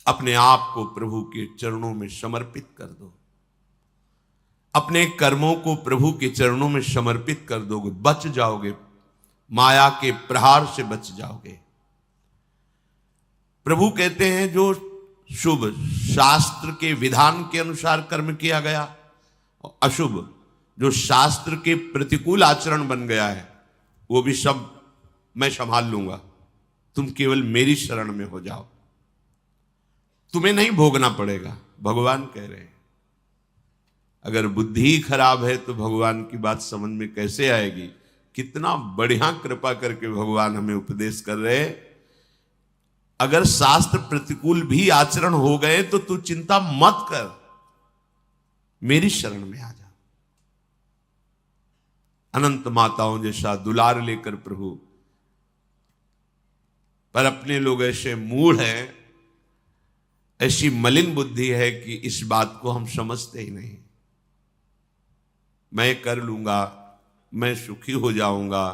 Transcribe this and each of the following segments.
अपने आप को प्रभु के चरणों में समर्पित कर दो, अपने कर्मों को प्रभु के चरणों में समर्पित कर दोगे, बच जाओगे, माया के प्रहार से बच जाओगे। प्रभु कहते हैं जो शुभ शास्त्र के विधान के अनुसार कर्म किया गया, और अशुभ जो शास्त्र के प्रतिकूल आचरण बन गया है, वो भी सब मैं संभाल लूंगा, तुम केवल मेरी शरण में हो जाओ, तुम्हें नहीं भोगना पड़ेगा। भगवान कह रहे हैं। अगर बुद्धि ही खराब है तो भगवान की बात समझ में कैसे आएगी। कितना बढ़िया कृपा करके भगवान हमें उपदेश कर रहे हैं। अगर शास्त्र प्रतिकूल भी आचरण हो गए तो तू चिंता मत कर, मेरी शरण में आ जा। अनंत माताओं जैसा दुलार लेकर प्रभु, पर अपने लोग ऐसे मूढ़ हैं, ऐसी मलिन बुद्धि है कि इस बात को हम समझते ही नहीं। मैं कर लूंगा, मैं सुखी हो जाऊंगा,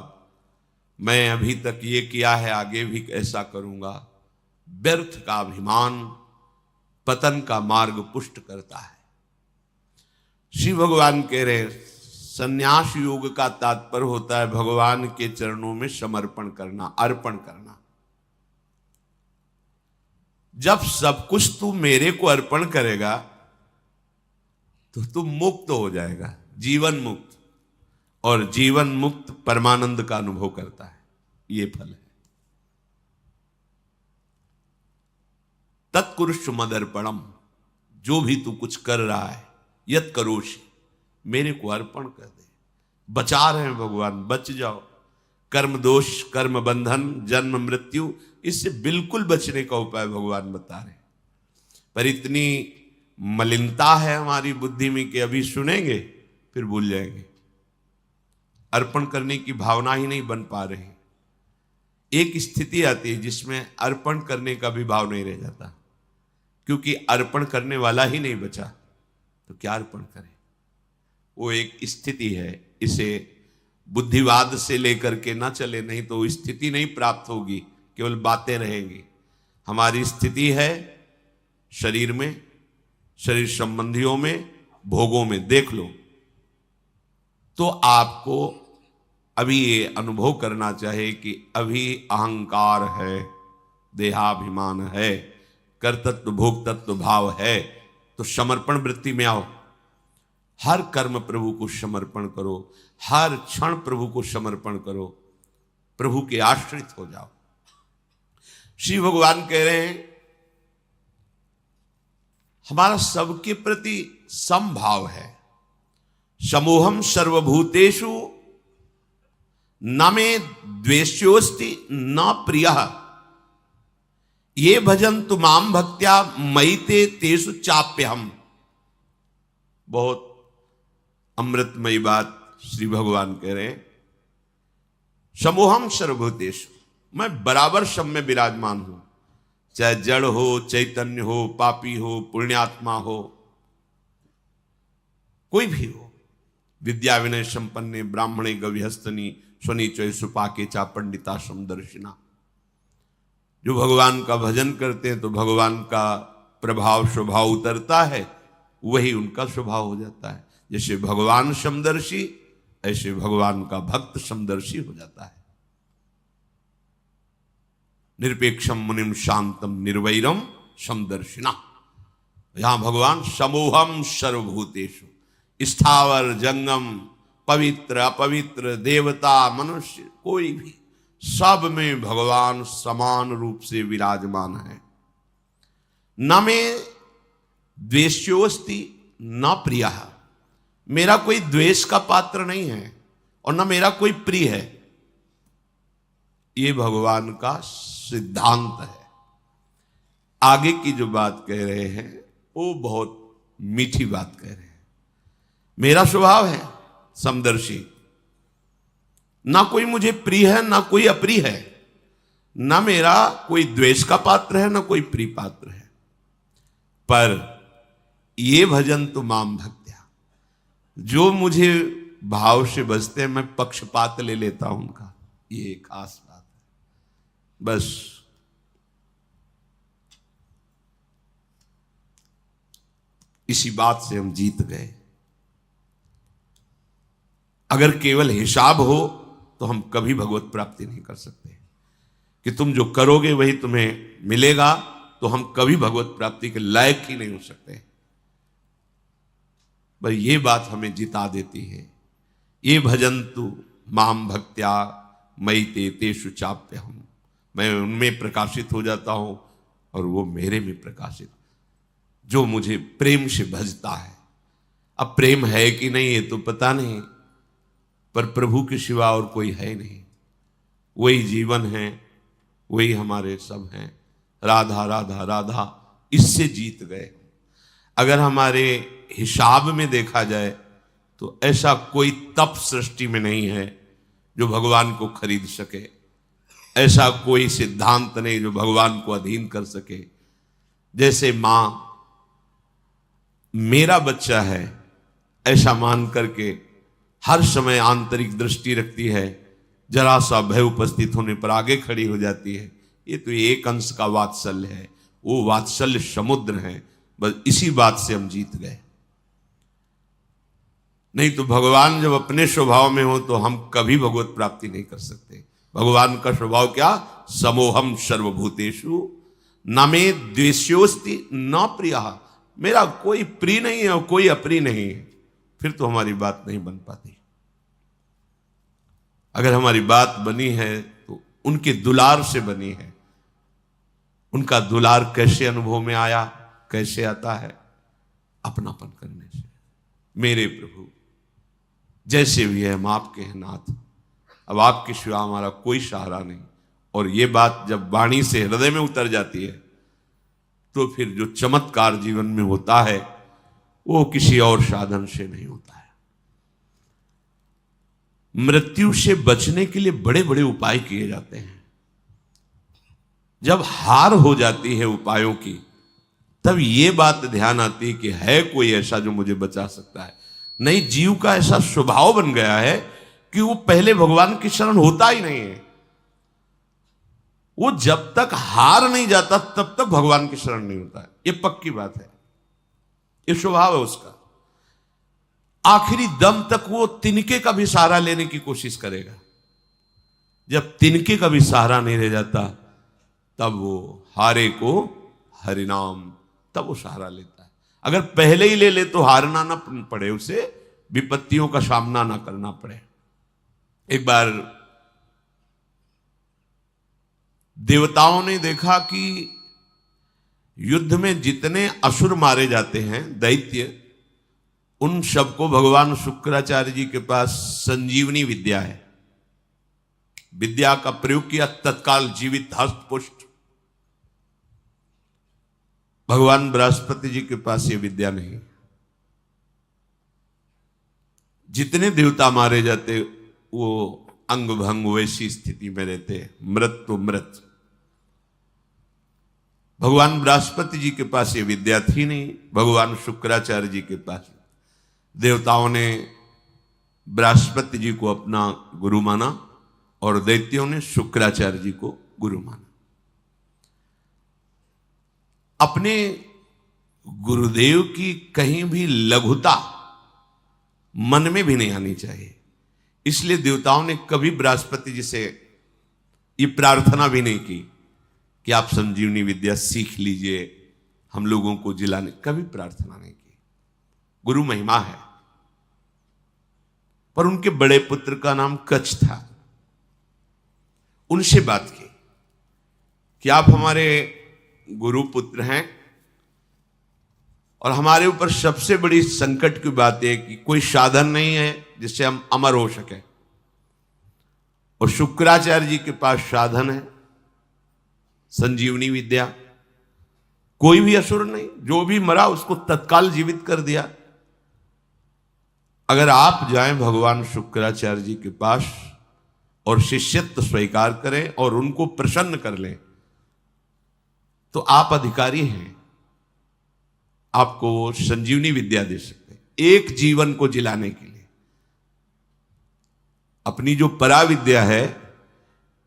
मैं अभी तक ये किया है आगे भी ऐसा करूंगा। व्यर्थ का अभिमान पतन का मार्ग पुष्ट करता है। श्री भगवान कह रहे, संन्यास योग का तात्पर्य होता है भगवान के चरणों में समर्पण करना, अर्पण करना। जब सब कुछ तू मेरे को अर्पण करेगा तो तू मुक्त हो जाएगा, जीवन मुक्त, और जीवन मुक्त परमानंद का अनुभव करता है। ये फल है। तत्कुरुष मदर्पणम, जो भी तू कुछ कर रहा है, यत करोषि, मेरे को अर्पण कर दे। बचा रहे हैं भगवान, बच जाओ। कर्म दोष, कर्म बंधन, जन्म मृत्यु, इससे बिल्कुल बचने का उपाय भगवान बता रहे हैं। पर इतनी मलिनता है हमारी बुद्धि में कि अभी सुनेंगे फिर भूल जाएंगे। अर्पण करने की भावना ही नहीं बन पा रही। एक स्थिति आती है जिसमें अर्पण करने का भी भाव नहीं रह जाता, क्योंकि अर्पण करने वाला ही नहीं बचा तो क्या अर्पण करें। वो एक स्थिति है, इसे बुद्धिवाद से लेकर के ना चले, नहीं तो स्थिति नहीं प्राप्त होगी, केवल बातें रहेंगी। हमारी स्थिति है शरीर में, शरीर संबंधियों में, भोगों में। देख लो तो आपको अभी ये अनुभव करना चाहिए कि अभी अहंकार है, देहाभिमान है, कर्तृत्व भोक्तृत्व भाव है, तो समर्पण वृत्ति में आओ। हर कर्म प्रभु को समर्पण करो, हर क्षण प्रभु को समर्पण करो, प्रभु के आश्रित हो जाओ। श्री भगवान कह रहे हैं हमारा सबके प्रति समभाव है। समोहम सर्वभूतेषु न मे द्वेष्योस्ति न प्रियः, ये भजन्तु माम भक्त्या मयि ते तेषु चाप्यहम्। बहुत अमृतमयी बात श्री भगवान कह रहे हैं। समोहम सर्वभूतेषु, मैं बराबर सब में विराजमान हूं, चाहे जड़ हो, चैतन्य हो, पापी हो, पुण्यात्मा हो, कोई भी हो। विद्या विनय संपन्ने ब्राह्मणे गविहस्तनी स्वनीचय सुपाके चा पंडिता समदर्शिना। जो भगवान का भजन करते हैं तो भगवान का प्रभाव स्वभाव उतरता है, वही उनका स्वभाव हो जाता है। जैसे भगवान समदर्शी, ऐसे भगवान का भक्त समदर्शी हो जाता है। निरपेक्षम मुनिम शांतम निर्वैरम समदर्शिना। यहां भगवान समोहम सर्वभूतेषु, स्थावर जंगम, पवित्र अपवित्र, देवता मनुष्य, कोई भी, सब में भगवान समान रूप से विराजमान है। न मे द्वेष्योस्ति न प्रियः, मेरा कोई द्वेष का पात्र नहीं है और न मेरा कोई प्रिय है। ये भगवान का सिद्धांत है। आगे की जो बात कह रहे हैं वो बहुत मीठी बात कह रहे हैं। मेरा स्वभाव है समदर्शी, ना कोई मुझे प्रिय है ना कोई अप्रिय है, ना मेरा कोई द्वेष का पात्र है ना कोई प्रिय पात्र है। पर ये भजन तो माम भक्त्या, जो मुझे भाव से बजते हैं मैं पक्षपात ले लेता हूं उनका। ये खास बात है। बस इसी बात से हम जीत गए। अगर केवल हिसाब हो तो हम कभी भगवत प्राप्ति नहीं कर सकते, कि तुम जो करोगे वही तुम्हें मिलेगा, तो हम कभी भगवत प्राप्ति के लायक ही नहीं हो सकते। पर ये बात हमें जिता देती है। ये भजन्तु माम भक्त्या मयि ते तेषु चाप्यहम्, मैं उनमें प्रकाशित हो जाता हूं और वो मेरे में प्रकाशित, जो मुझे प्रेम से भजता है। अब प्रेम है कि नहीं ये तो पता नहीं, पर प्रभु के सिवा और कोई है नहीं। वही जीवन है, वही हमारे सब हैं। राधा राधा राधा, इससे जीत गए। अगर हमारे हिसाब में देखा जाए तो ऐसा कोई तप सृष्टि में नहीं है जो भगवान को खरीद सके, ऐसा कोई सिद्धांत नहीं जो भगवान को अधीन कर सके। जैसे मां मेरा बच्चा है ऐसा मान करके हर समय आंतरिक दृष्टि रखती है, जरा सा भय उपस्थित होने पर आगे खड़ी हो जाती है। ये तो एक अंश का वात्सल्य है, वो वात्सल्य समुद्र है। बस इसी बात से हम जीत गए। नहीं तो भगवान जब अपने स्वभाव में हो तो हम कभी भगवत प्राप्ति नहीं कर सकते। भगवान का स्वभाव क्या? समोहम सर्वभूतेषु न मे द्वेष्योस्ति न प्रियः, मेरा कोई प्रिय नहीं है और कोई अप्रिय नहीं है। फिर तो हमारी बात नहीं बन पाती। अगर हमारी बात बनी है तो उनके दुलार से बनी है। उनका दुलार कैसे अनुभव में आया, कैसे आता है? अपनापन करने से। मेरे प्रभु जैसे भी है हम आपके हैं नाथ, अब आपके सिवा हमारा कोई सहारा नहीं। और ये बात जब वाणी से हृदय में उतर जाती है तो फिर जो चमत्कार जीवन में होता है वो किसी और साधन से नहीं होता है। मृत्यु से बचने के लिए बड़े बड़े उपाय किए जाते हैं। जब हार हो जाती है उपायों की, तब ये बात ध्यान आती है कि है कोई ऐसा जो मुझे बचा सकता है। नहीं, जीव का ऐसा स्वभाव बन गया है कि वो पहले भगवान की शरण होता ही नहीं है। वो जब तक हार नहीं जाता तब तक भगवान की शरण नहीं होता है। ये पक्की बात है, ये स्वभाव है उसका। आखिरी दम तक वो तिनके का भी सहारा लेने की कोशिश करेगा। जब तिनके का भी सहारा नहीं रह जाता तब वो हारे को हरिनाम, तब वो सहारा लेता है। अगर पहले ही ले ले तो हारना ना पड़े, उसे विपत्तियों का सामना ना करना पड़े। एक बार देवताओं ने देखा कि युद्ध में जितने असुर मारे जाते हैं, दैत्य, उन सबको भगवान शुक्राचार्य जी के पास संजीवनी विद्या है। विद्या का प्रयोग किया, तत्काल जीवित हस्त पुष्ट। भगवान बृहस्पति जी के पास ये विद्या नहीं। जितने देवता मारे जाते वो अंग भंग वैसी स्थिति में रहते, मृत तो मृत। भगवान बृहस्पति जी के पास ये विद्या थी नहीं, भगवान शुक्राचार्य जी के पास। देवताओं ने बृहस्पति जी को अपना गुरु माना और दैत्यों ने शुक्राचार्य जी को गुरु माना। अपने गुरुदेव की कहीं भी लघुता मन में भी नहीं आनी चाहिए। इसलिए देवताओं ने कभी बृहस्पति जी से ये प्रार्थना भी नहीं की कि आप संजीवनी विद्या सीख लीजिए, हम लोगों को जिलाने, कभी प्रार्थना नहीं की। गुरु महिमा है। पर उनके बड़े पुत्र का नाम कच्छ था। उनसे बात की कि आप हमारे गुरु पुत्र हैं और हमारे ऊपर सबसे बड़ी संकट की बात है कि कोई साधन नहीं है जिससे हम अमर हो सके। और शुक्राचार्य जी के पास साधन है, संजीवनी विद्या। कोई भी असुर नहीं, जो भी मरा उसको तत्काल जीवित कर दिया। अगर आप जाएं भगवान शुक्राचार्य जी के पास और शिष्यत्व स्वीकार करें और उनको प्रसन्न कर लें तो आप अधिकारी हैं, आपको वो संजीवनी विद्या दे सकते हैं एक जीवन को जिलाने के लिए। अपनी जो पराविद्या है,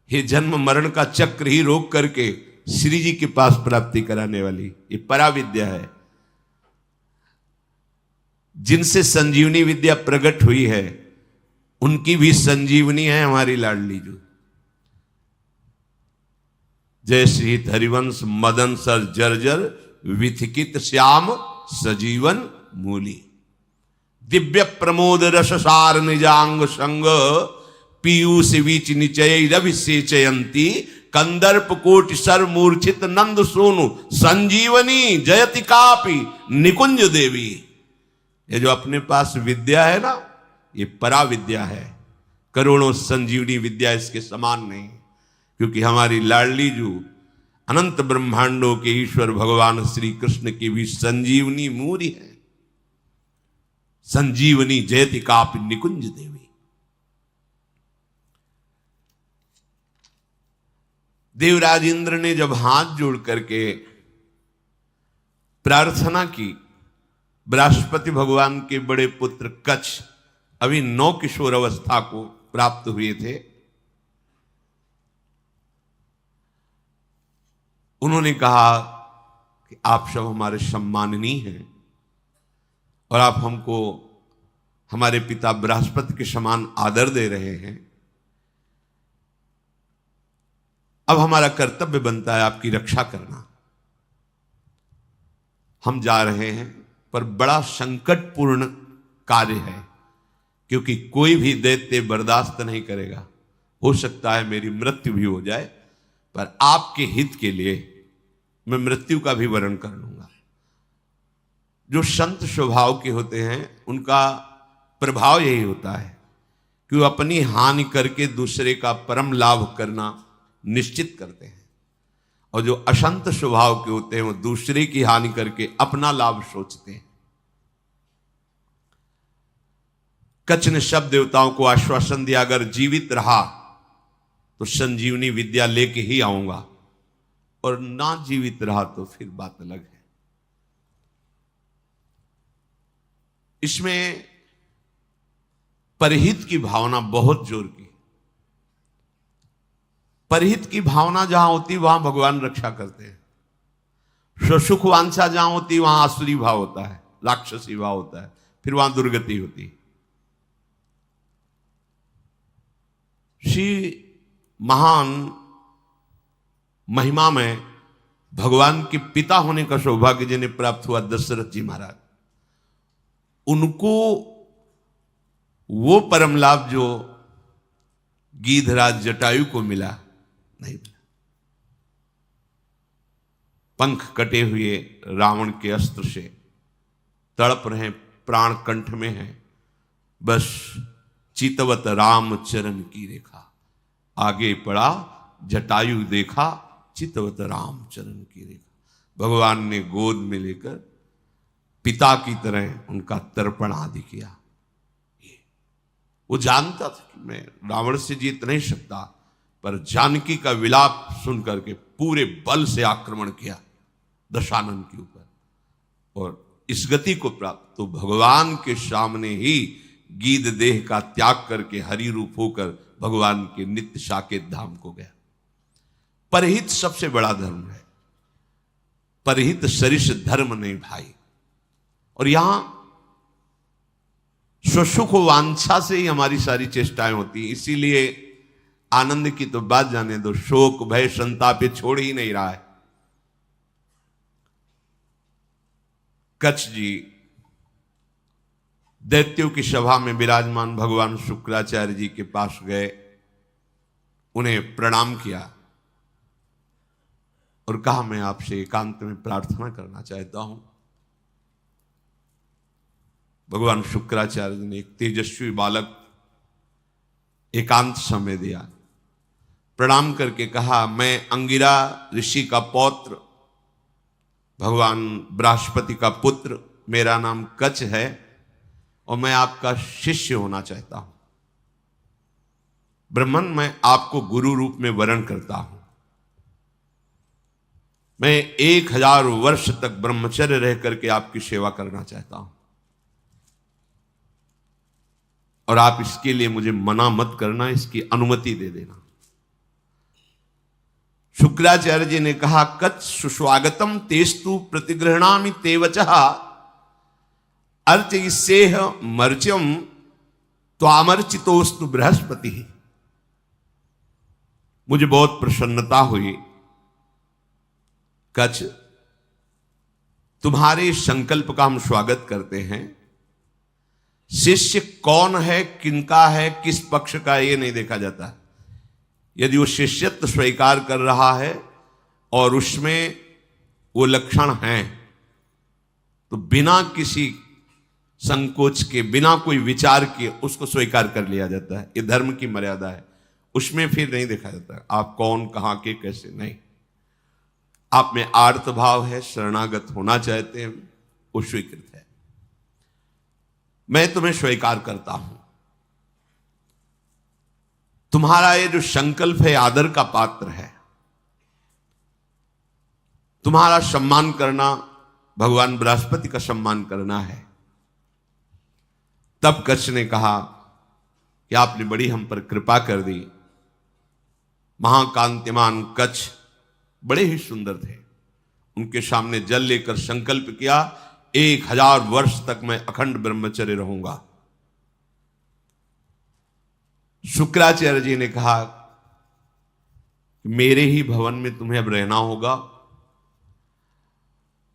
ये जन्म मरण का चक्र ही रोक करके श्री जी के पास प्राप्ति कराने वाली ये पराविद्या है। जिनसे संजीवनी विद्या प्रकट हुई है उनकी भी संजीवनी है हमारी लाडली जो। जय श्री हरिवंश मदन सर जर्जर विथिकित श्याम सजीवन मूली। दिव्य प्रमोद रस सार निजांग संग पीयूष बीच निचय रविसेचयंती कंदर्प कोटि सर मूर्छित नंद सोनु संजीवनी जयति कापि निकुंज देवी। ये जो अपने पास विद्या है ना, ये परा विद्या है, करोड़ों संजीवनी विद्या इसके समान नहीं। क्योंकि हमारी लाडली जो अनंत ब्रह्मांडों के ईश्वर भगवान श्री कृष्ण की भी संजीवनी मूरी है। संजीवनी जयति कापि निकुंज देवी। देवराज इंद्र ने जब हाथ जोड़ करके प्रार्थना की, बृहस्पति भगवान के बड़े पुत्र कच्छ अभी 9 किशोर अवस्था को प्राप्त हुए थे, उन्होंने कहा कि आप सब हमारे सम्माननीय हैं और आप हमको हमारे पिता बृहस्पति के समान आदर दे रहे हैं। अब हमारा कर्तव्य बनता है आपकी रक्षा करना। हम जा रहे हैं पर बड़ा संकटपूर्ण कार्य है, क्योंकि कोई भी दैत्य बर्दाश्त नहीं करेगा। हो सकता है मेरी मृत्यु भी हो जाए, पर आपके हित के लिए मैं मृत्यु का भी वरण कर लूंगा। जो संत स्वभाव के होते हैं उनका प्रभाव यही होता है कि वो अपनी हानि करके दूसरे का परम लाभ करना निश्चित करते हैं, और जो अशंत स्वभाव के होते हैं वो दूसरे की हानि करके अपना लाभ सोचते हैं। कच्छ ने सब देवताओं को आश्वासन दिया, अगर जीवित रहा तो संजीवनी विद्या लेके ही आऊंगा, और ना जीवित रहा तो फिर बात अलग है। इसमें परहित की भावना बहुत जोर की। परहित की भावना जहां होती वहां भगवान रक्षा करते हैं। स्वसुख वांछा जहां होती वहां आसुरी भाव होता है, राक्षसी भाव होता है, फिर वहां दुर्गति होती है। श्री महान महिमा में भगवान के पिता होने का सौभाग्य जिन्हें प्राप्त हुआ दशरथ जी महाराज, उनको वो परम लाभ जो गीधराज जटायु को मिला नहीं मिला। पंख कटे हुए रावण के अस्त्र से तड़प रहे, प्राण कंठ में है, बस चितवत राम चरण की रेखा। आगे पड़ा जटायु देखा, चितवत राम चरण की रेखा। भगवान ने गोद में लेकर पिता की तरह उनका तर्पण आदि किया। वो जानता था कि मैं रावण से जीत नहीं सकता, पर जानकी का विलाप सुन करके पूरे बल से आक्रमण किया दशानन के ऊपर, और इस गति को प्राप्त तो भगवान के सामने ही गीध देह का त्याग करके हरि रूप होकर भगवान के नित्य साकेत धाम को गया। परहित सबसे बड़ा धर्म है, परहित सरिष धर्म नहीं भाई। और यहां स्वसुख वांछा से ही हमारी सारी चेष्टाएं होती, इसीलिए आनंद की तो बात जाने दो, शोक भय संताप ये छोड़ ही नहीं रहा है। कच्छ जी दैत्यों की सभा में विराजमान भगवान शुक्राचार्य जी के पास गए, उन्हें प्रणाम किया और कहा मैं आपसे एकांत में प्रार्थना करना चाहता हूं। भगवान शुक्राचार्य ने एक तेजस्वी बालक एकांत समय दिया, प्रणाम करके कहा मैं अंगिरा ऋषि का पौत्र, भगवान बृहस्पति का पुत्र, मेरा नाम कच्छ है और मैं आपका शिष्य होना चाहता हूं। ब्रह्मन, मैं आपको गुरु रूप में वरण करता हूं। मैं 1000 वर्ष तक ब्रह्मचर्य रह करके आपकी सेवा करना चाहता हूं, और आप इसके लिए मुझे मना मत करना, इसकी अनुमति दे देना। शुक्राचार्य जी ने कहा कच्छ सुस्वागतम तेस्तु प्रतिगृहणामि ते वचः। अर्चयिष्येह मर्च्यम त्वामर्चितोस्तु बृहस्पति। मुझे बहुत प्रसन्नता हुई। कच्छ, तुम्हारे संकल्प का हम स्वागत करते हैं। शिष्य कौन है, किनका है, किस पक्ष का, ये नहीं देखा जाता। यदि वो शिष्यत्व स्वीकार कर रहा है और उसमें वो लक्षण हैं तो बिना किसी संकोच के, बिना कोई विचार के उसको स्वीकार कर लिया जाता है। ये धर्म की मर्यादा है। उसमें फिर नहीं देखा जाता आप कौन, कहां के, कैसे, नहीं। आप में आर्त भाव है, शरणागत होना चाहते हैं, वो स्वीकृत है। मैं तुम्हें स्वीकार करता हूं। तुम्हारा ये जो संकल्प है आदर का पात्र है। तुम्हारा सम्मान करना, भगवान बृहस्पति का सम्मान करना है। तब कच्छ ने कहा कि आपने बड़ी हम पर कृपा कर दी। महाकांतिमान कच्छ बड़े ही सुंदर थे। उनके सामने जल लेकर संकल्प किया, 1000 वर्ष तक मैं अखंड ब्रह्मचर्य रहूंगा। शुक्राचार्य जी ने कहा, मेरे ही भवन में तुम्हें अब रहना होगा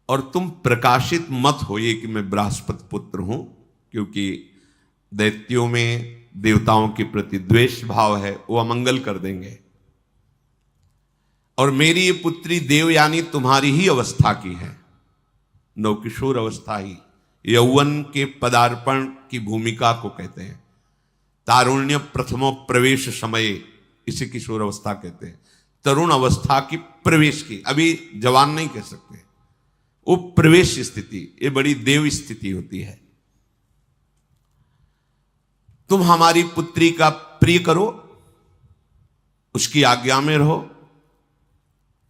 और तुम प्रकाशित मत होइए कि मैं बृहस्पति पुत्र हूं, क्योंकि दैत्यों में देवताओं के प्रति द्वेष भाव है, वो अमंगल कर देंगे। और मेरी ये पुत्री देवयानी तुम्हारी ही अवस्था की है, नवकिशोर अवस्था ही, यौवन के पदार्पण की भूमिका को कहते हैं। तारुण्य प्रथमो प्रवेश समय, इसे किशोर अवस्था कहते हैं। तरुण अवस्था की प्रवेश की, अभी जवान नहीं कह सकते, वो प्रवेश स्थिति, ये बड़ी देव स्थिति होती है। तुम हमारी पुत्री का प्रिय करो, उसकी आज्ञा में रहो,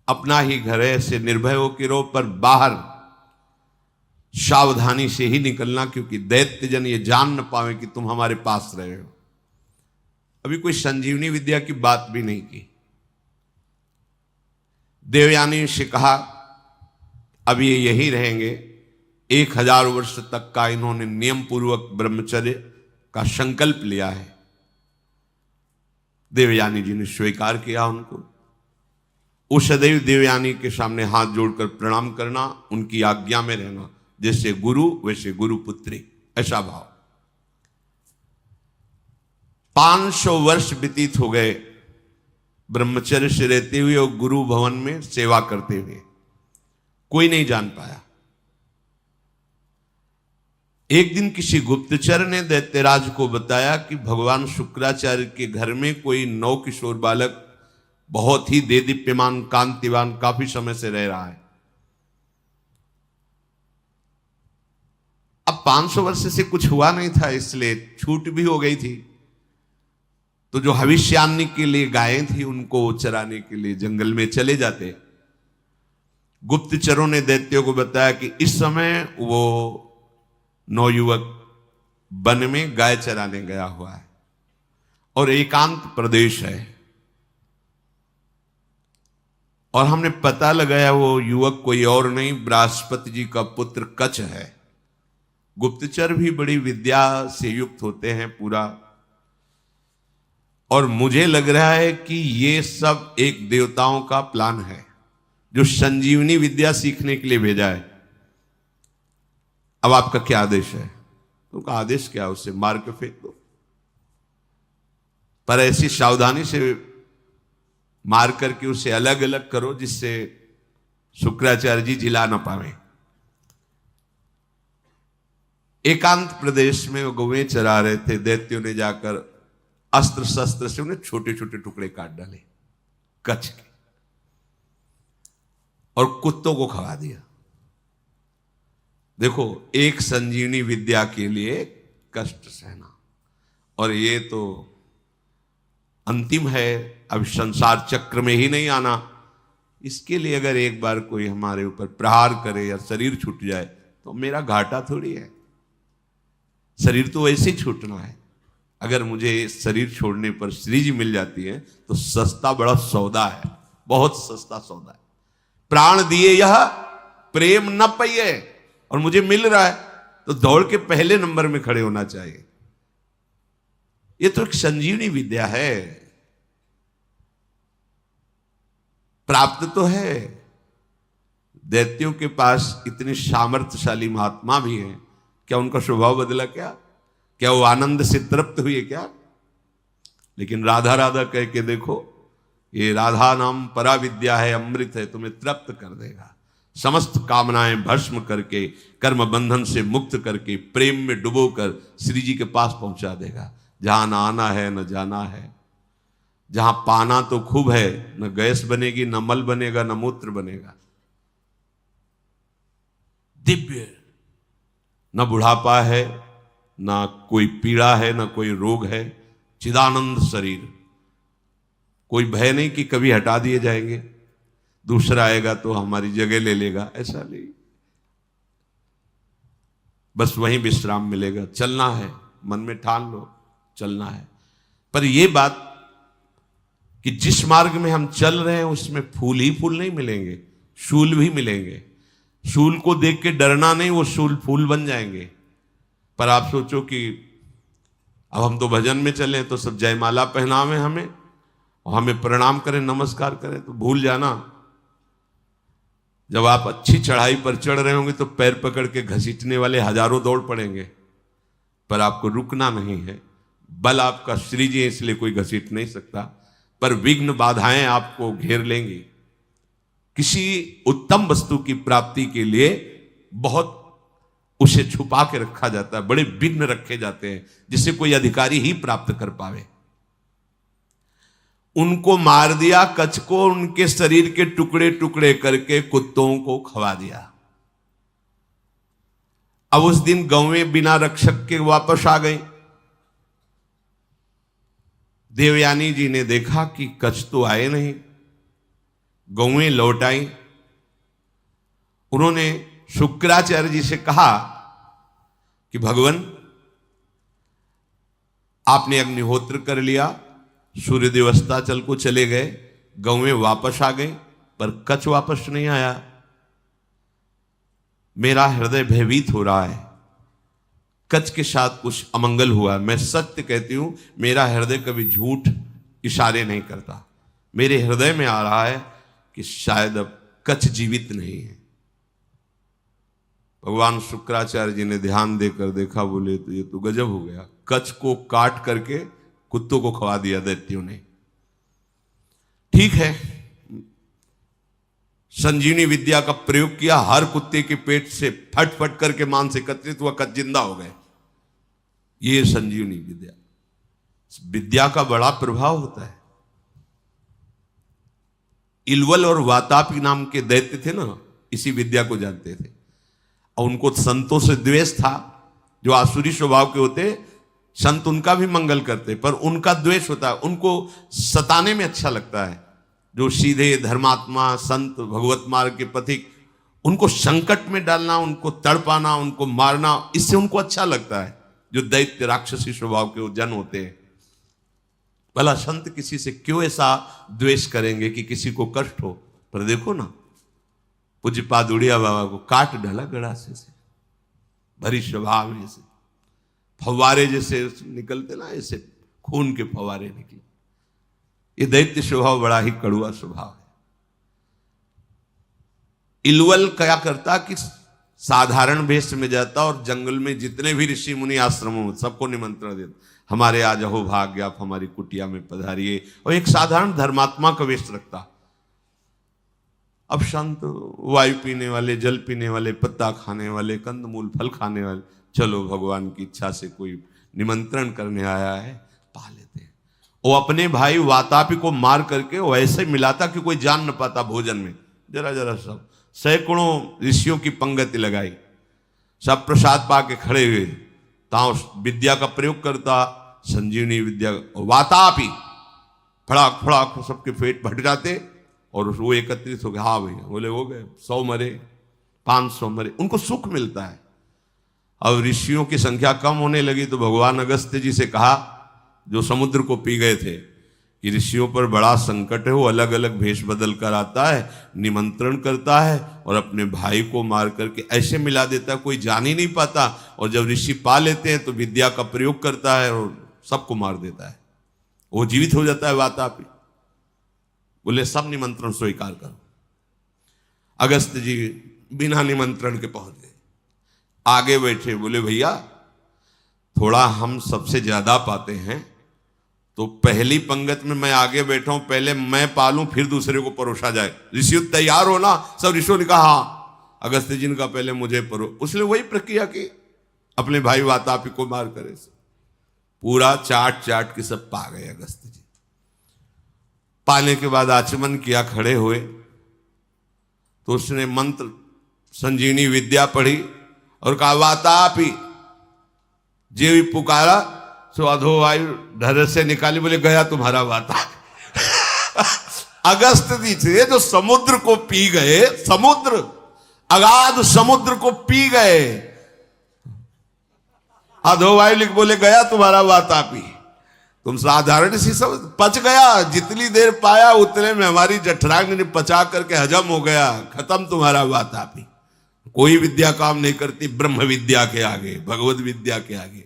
अपना ही घर है, ऐसे निर्भय होकर रहो, पर बाहर सावधानी से ही निकलना, क्योंकि दैत्यजन ये जान न पावे कि तुम हमारे पास रहे हो। अभी कोई संजीवनी विद्या की बात भी नहीं की। देवयानी से कहा अब ये यही रहेंगे। 1000 वर्ष तक का इन्होंने नियम पूर्वक ब्रह्मचर्य का संकल्प लिया है। देवयानी जी ने स्वीकार किया उनको। उस सदैव देवयानी के सामने हाथ जोड़कर प्रणाम करना, उनकी आज्ञा में रहना, जैसे गुरु वैसे गुरु पुत्री, ऐसा भाव। 500 वर्ष व्यतीत हो गए ब्रह्मचर्य से रहते हुए और गुरु भवन में सेवा करते हुए। कोई नहीं जान पाया। एक दिन किसी गुप्तचर ने दैत्यराज को बताया कि भगवान शुक्राचार्य के घर में कोई नवकिशोर बालक बहुत ही देदीप्यमान, कांतिवान, काफी समय से रह रहा है। अब 500 वर्ष से कुछ हुआ नहीं था, इसलिए छूट भी हो गई थी। तो जो भविष्यान्नी के लिए गायें थी, उनको चराने के लिए जंगल में चले जाते। गुप्तचरों ने दैत्यों को बताया कि इस समय वो नवयुवक वन में गाय चराने गया हुआ है और एकांत प्रदेश है, और हमने पता लगाया वो युवक कोई और नहीं, बृहस्पति जी का पुत्र कच्छ है। गुप्तचर भी बड़ी विद्या से युक्त होते हैं पूरा, और मुझे लग रहा है कि ये सब एक देवताओं का प्लान है जो संजीवनी विद्या सीखने के लिए भेजा है। अब आपका क्या आदेश है? उनका आदेश क्या, उससे मार के फेंक दो, पर ऐसी सावधानी से मार करके उसे अलग अलग करो जिससे शुक्राचार्य जी जिला ना पावे। एकांत प्रदेश में वो गौएं चरा रहे थे। दैत्यों ने जाकर अस्त्र शस्त्र से उन्हें छोटे छोटे टुकड़े काट डाले कच्छ के और कुत्तों को खवा दिया। देखो, एक संजीवनी विद्या के लिए कष्ट सहना, और ये तो अंतिम है, अब संसार चक्र में ही नहीं आना। इसके लिए अगर एक बार कोई हमारे ऊपर प्रहार करे या शरीर छूट जाए तो मेरा घाटा थोड़ी है। शरीर तो वैसे ही छूटना है। अगर मुझे शरीर छोड़ने पर श्री जी मिल जाती है तो सस्ता बड़ा सौदा है, बहुत सस्ता सौदा है। प्राण दिए यह प्रेम न पाइए, और मुझे मिल रहा है। तो दौड़ के पहले नंबर में खड़े होना चाहिए। ये तो एक संजीवनी विद्या है, प्राप्त तो है। दैत्यों के पास इतने सामर्थ्यशाली महात्मा भी हैं, क्या उनका स्वभाव बदला? क्या वो आनंद से तृप्त हुए क्या? लेकिन राधा राधा कह के देखो, ये राधा नाम परा विद्या है, अमृत है, तुम्हें तृप्त कर देगा। समस्त कामनाएं भस्म करके, कर्म बंधन से मुक्त करके, प्रेम में डुबोकर श्री जी के पास पहुंचा देगा। जहां न आना है न जाना है, जहां पाना तो खूब है, न गैस बनेगी, न मल बनेगा, न मूत्र बनेगा। दिव्य, न बुढ़ापा है, न कोई पीड़ा है, न कोई रोग है, चिदानंद शरीर। कोई भय नहीं कि कभी हटा दिए जाएंगे, दूसरा आएगा तो हमारी जगह ले लेगा, ऐसा नहीं। बस वहीं विश्राम मिलेगा। चलना है, मन में ठान लो, चलना है। पर यह बात कि जिस मार्ग में हम चल रहे हैं उसमें फूल ही फूल नहीं मिलेंगे, शूल भी मिलेंगे। शूल को देख के डरना नहीं, वो शूल फूल बन जाएंगे। पर आप सोचो कि अब हम तो भजन में चले तो सब जयमाला पहनावे हमें, और हमें प्रणाम करें, नमस्कार करें, तो भूल जाना जब आप अच्छी चढ़ाई पर चढ़ रहे होंगे तो पैर पकड़ के घसीटने वाले हजारों दौड़ पड़ेंगे, पर आपको रुकना नहीं है। बल आपका श्री जी है, इसलिए कोई घसीट नहीं सकता, पर विघ्न बाधाएं आपको घेर लेंगी। किसी उत्तम वस्तु की प्राप्ति के लिए बहुत उसे छुपा के रखा जाता है, बड़े विघ्न रखे जाते हैं जिसे कोई अधिकारी ही प्राप्त कर पावे। उनको मार दिया, कच्छ को, उनके शरीर के टुकड़े टुकड़े करके कुत्तों को खवा दिया। अब उस दिन गौवें बिना रक्षक के वापस आ गई। देवयानी जी ने देखा कि कच्छ तो आए नहीं, गौवें लौट आई। उन्होंने शुक्राचार्य जी से कहा कि भगवान, आपने अग्निहोत्र कर लिया, सूर्यदेव अस्ताचल को चले गए, गौवें वापस आ गई, पर कच्छ वापस नहीं आया। मेरा हृदय भयभीत हो रहा है, कच्छ के साथ कुछ अमंगल हुआ। मैं सत्य कहती हूं, मेरा हृदय कभी झूठ इशारे नहीं करता। मेरे हृदय में आ रहा है कि शायद अब कच्छ जीवित नहीं है। भगवान शुक्राचार्य जी ने ध्यान देकर देखा, बोले तो ये तो गजब हो गया, कच्छ को काट करके कुत्तों को खवा दिया दैत्यों ने। ठीक है, संजीवनी विद्या का प्रयोग किया, हर कुत्ते के पेट से फट फट करके मांस एकत्रित हुआ, कच्छ जिंदा हो गए। ये संजीवनी विद्या, विद्या का बड़ा प्रभाव होता है। इलवल और वातापी नाम के दैत्य थे ना, इसी विद्या को जानते थे, और उनको संतों से द्वेष था। जो आसुरी स्वभाव के होते, संत उनका भी मंगल करते, पर उनका द्वेष होता है, उनको सताने में अच्छा लगता है। जो सीधे धर्मात्मा संत भगवत मार्ग के पथिक, उनको संकट में डालना, उनको तड़पाना, उनको मारना, इससे उनको अच्छा लगता है। जो दैत्य राक्षसी स्वभाव के जन होते हैं, भला संत किसी से क्यों ऐसा द्वेष करेंगे कि किसी को कष्ट हो? पर देखो ना, पूज्यपाद उड़िया बाबा को काट डाला गड़ासे से, भरी स्वभाव जैसे फव्वारे जैसे निकलते ना, ऐसे खून के फव्वारे निकले। ये दैत्य स्वभाव बड़ा ही कड़ुआ स्वभाव है। इलवल क्या करता कि साधारण वेश में जाता और जंगल में जितने भी ऋषि मुनि आश्रमों में सबको निमंत्रण देता, हमारे आज अहो भाग्य, आप हमारी कुटिया में पधारिए, और एक साधारण धर्मात्मा का वेश रखता। अब संत वायु पीने वाले, जल पीने वाले, पत्ता खाने वाले, कंदमूल फल खाने वाले, चलो भगवान की इच्छा से कोई निमंत्रण करने आया है, पा लेते हैं। वो अपने भाई वातापी को मार करके वो ऐसे मिलाता कि कोई जान न पाता भोजन में। जरा जरा सब सैकड़ों ऋषियों की पंगति लगाई, सब प्रसाद पा के खड़े हुए, ताओ विद्या का प्रयोग करता, संजीवनी विद्या। वातापी फड़ाक फड़ाक सबके पेट भट जाते, और वो एकत्रित हो गए। हाँ भैया, बोले हो गए, 100 मरे, 500 मरे, उनको सुख मिलता है। अब ऋषियों की संख्या कम होने लगी तो भगवान अगस्त्य जी से कहा, जो समुद्र को पी गए थे, कि ऋषियों पर बड़ा संकट है, वो अलग अलग भेष बदल कर आता है, निमंत्रण करता है और अपने भाई को मार करके ऐसे मिला देता है कोई जान ही नहीं पाता। और जब ऋषि पा लेते हैं तो विद्या का प्रयोग करता है और सबको मार देता है, वो जीवित हो जाता है वातापी। बोले सब निमंत्रण स्वीकार करो। अगस्त जी बिना निमंत्रण के पहुंच गए, आगे बैठे। बोले भैया थोड़ा हम सबसे ज्यादा पाते हैं, तो पहली पंगत में मैं आगे बैठा हूं, पहले मैं पालूं फिर दूसरे को परोसा जाए। ऋषि तैयार हो ना? सब ऋषियों ने कहा हाँ। अगस्त जी ने कहा पहले मुझे परो। उसने वही प्रक्रिया की, अपने भाई वातापी को मार करे पूरा चाट चाट के सब पा गए अगस्त जी। पाने के बाद आचमन किया, खड़े हुए तो उसने मंत्र संजीवनी विद्या पढ़ी और कहा वातापी, जे भी पुकारा सो अधोवायु ढर से निकाली। बोले गया तुम्हारा वाता। अगस्त जी थे जो समुद्र को पी गए, समुद्र अगाध समुद्र को पी गए। अधोवायु लिख बोले गया तुम्हारा वातापी। तुम साधारण सी सब पच गया, जितनी देर पाया उतने में हमारी जठराग्नि ने पचा करके हजम हो गया, खत्म तुम्हारा वातापी। कोई विद्या काम नहीं करती ब्रह्म विद्या के आगे, भगवत विद्या के आगे।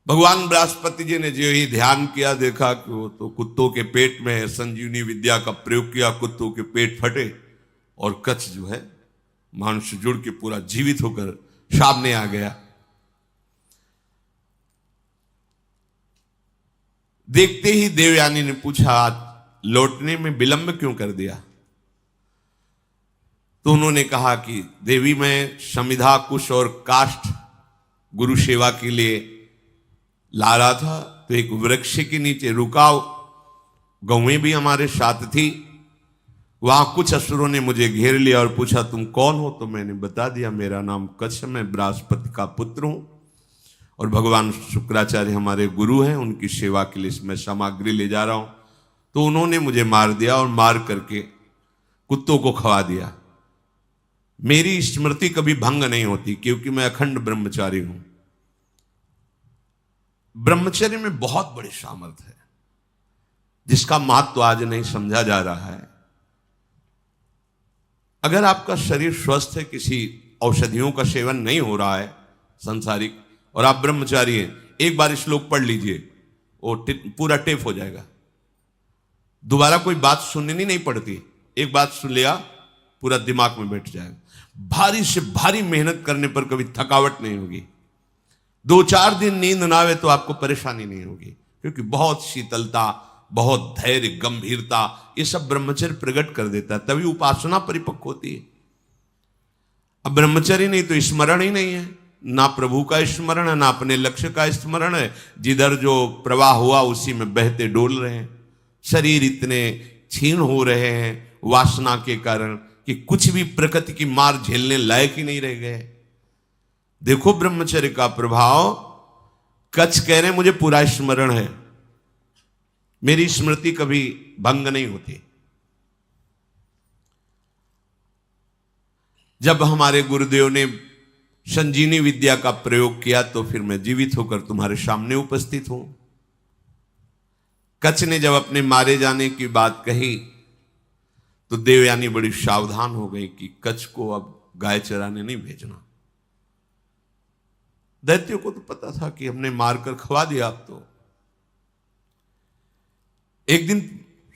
भगवान बृहस्पति जी ने जो ही ध्यान किया, देखा कि वो तो कुत्तों के पेट में है, संजीवनी विद्या का प्रयोग किया, कुत्तों के पेट फटे और कच्छ जो है मांस जुड़ के पूरा जीवित होकर सामने आ गया। देखते ही देवयानी ने पूछा लौटने में विलंब क्यों कर दिया? तो उन्होंने कहा कि देवी मैं समिधा कुश और काष्ठ गुरु सेवा के लिए ला रहा था, तो एक वृक्ष के नीचे रुका, गौएं भी हमारे साथ थी। वहां कुछ असुरों ने मुझे घेर लिया और पूछा तुम कौन हो? तो मैंने बता दिया मेरा नाम कच्छ, मैं बृहस्पति का पुत्र हूं और भगवान शुक्राचार्य हमारे गुरु हैं, उनकी सेवा के लिए मैं सामग्री ले जा रहा हूं। तो उन्होंने मुझे मार दिया और मार करके कुत्तों को खवा दिया। मेरी स्मृति कभी भंग नहीं होती क्योंकि मैं अखंड ब्रह्मचारी हूं। ब्रह्मचर्य में बहुत बड़ी सामर्थ्य है जिसका महत्व आज नहीं समझा जा रहा है। अगर आपका शरीर स्वस्थ है, किसी औषधियों का सेवन नहीं हो रहा है संसारिक, और आप ब्रह्मचारी हैं, एक बार श्लोक पढ़ लीजिए, वो पूरा टेप हो जाएगा। दोबारा कोई बात सुननी नहीं पड़ती, एक बात सुन लिया पूरा दिमाग में बैठ जाएगा। भारी से भारी मेहनत करने पर कभी थकावट नहीं होगी। 2-4 दिन नींद ना आवे तो आपको परेशानी नहीं होगी, क्योंकि बहुत शीतलता, बहुत धैर्य, गंभीरता, ये सब ब्रह्मचर्य प्रकट कर देता है, तभी उपासना परिपक्व होती है। अब ब्रह्मचर्य नहीं तो स्मरण ही नहीं है, ना प्रभु का स्मरण है, ना अपने लक्ष्य का स्मरण है। जिधर जो प्रवाह हुआ उसी में बहते डोल रहे हैं। शरीर इतने क्षीण हो रहे हैं वासना के कारण कि कुछ भी प्रकृति की मार झेलने लायक ही नहीं रह गए। देखो ब्रह्मचर्य का प्रभाव। कच्छ कह रहे हैं मुझे पूरा स्मरण है, मेरी स्मृति कभी भंग नहीं होती। जब हमारे गुरुदेव ने संजीवनी विद्या का प्रयोग किया तो फिर मैं जीवित होकर तुम्हारे सामने उपस्थित हूं। कच्छ ने जब अपने मारे जाने की बात कही तो देवयानी बड़ी सावधान हो गई कि कच्छ को अब गाय चराने नहीं भेजना। दैत्यों को तो पता था कि हमने मारकर खवा दिया। अब तो एक दिन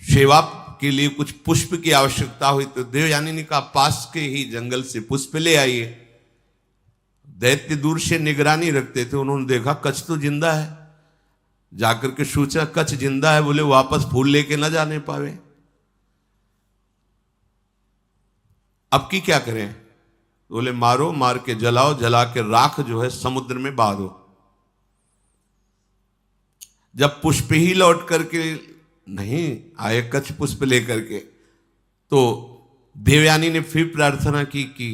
सेवा के लिए कुछ पुष्प की आवश्यकता हुई तो देवयानी ने कहा पास के ही जंगल से पुष्प ले आइए। दैत्य दूर से निगरानी रखते थे, उन्होंने देखा कच्छ तो जिंदा है, जाकर के सोचा कच्छ जिंदा है, बोले वापस फूल लेके ना जाने पावे, अब की क्या करें? बोले मारो, मार के जलाओ, जला के राख जो है समुद्र में बहा दो। जब पुष्प ही लौट करके नहीं आए कच्छ पुष्प लेकर के, तो देवयानी ने फिर प्रार्थना की कि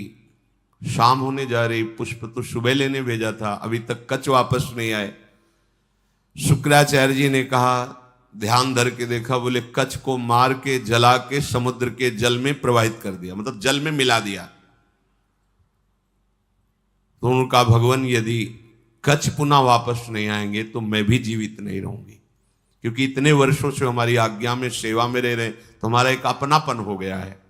शाम होने जा रही, पुष्प तो सुबह लेने भेजा था, अभी तक कच्छ वापस नहीं आए। शुक्राचार्य जी ने कहा, ध्यान धर के देखा, बोले कच्छ को मार के जला के समुद्र के जल में प्रवाहित कर दिया, मतलब जल में मिला दिया। तो उनका भगवान यदि कच्छ पुनः वापस नहीं आएंगे तो मैं भी जीवित नहीं रहूंगी, क्योंकि इतने वर्षों से हमारी आज्ञा में सेवा में रह रहे हैं, तो हमारा एक अपनापन हो गया है।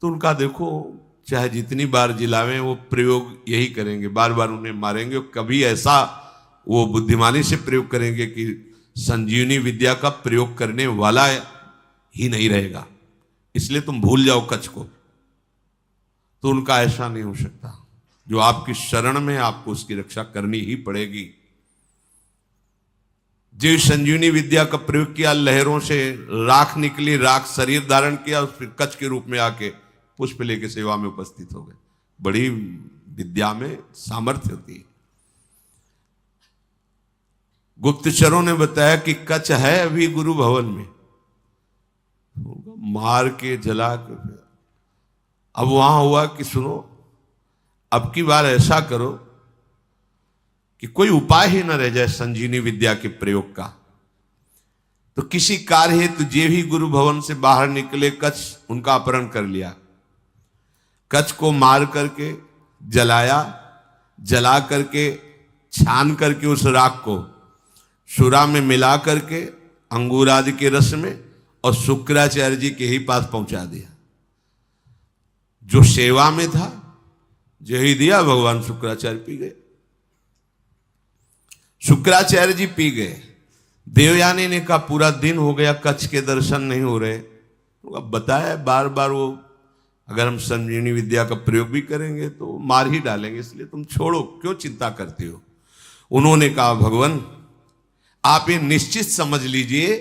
तो उनका देखो, चाहे जितनी बार जिलावें वो प्रयोग यही करेंगे, बार बार उन्हें मारेंगे। कभी ऐसा वो बुद्धिमानी से प्रयोग करेंगे कि संजीवनी विद्या का प्रयोग करने वाला ही नहीं रहेगा, इसलिए तुम भूल जाओ कच्छ को। तो उनका ऐसा नहीं हो सकता। जो आपकी शरण में, आपको उसकी रक्षा करनी ही पड़ेगी। जो संजीवनी विद्या का प्रयोग किया, लहरों से राख निकली, राख शरीर धारण किया, फिर कच्छ के रूप में आके पुष्प लेके सेवा में उपस्थित हो गए। बड़ी विद्या में सामर्थ्य होती है। गुप्तचरों ने बताया कि कच्छ है अभी गुरु भवन में, मार के जला के। अब वहां हुआ कि सुनो, अब की बार ऐसा करो कि कोई उपाय ही न रह जाए संजीवनी विद्या के प्रयोग का। तो किसी कार्य हेतु जे भी गुरु भवन से बाहर निकले, कच्छ उनका अपहरण कर लिया। कच्छ को मार करके जलाया, जला करके छान करके उस राख को सुरा में मिला करके अंगूर आदि के रस में और शुक्राचार्य जी के ही पास पहुंचा दिया। जो सेवा में था, जो ही दिया, भगवान शुक्राचार्य पी गए। शुक्राचार्य जी पी गए। देवयानी ने कहा पूरा दिन हो गया, कच्छ के दर्शन नहीं हो रहे। अब बताया बार बार, वो अगर हम संजीवनी विद्या का प्रयोग भी करेंगे तो मार ही डालेंगे, इसलिए तुम छोड़ो, क्यों चिंता करते हो। उन्होंने कहा भगवान आप ये निश्चित समझ लीजिए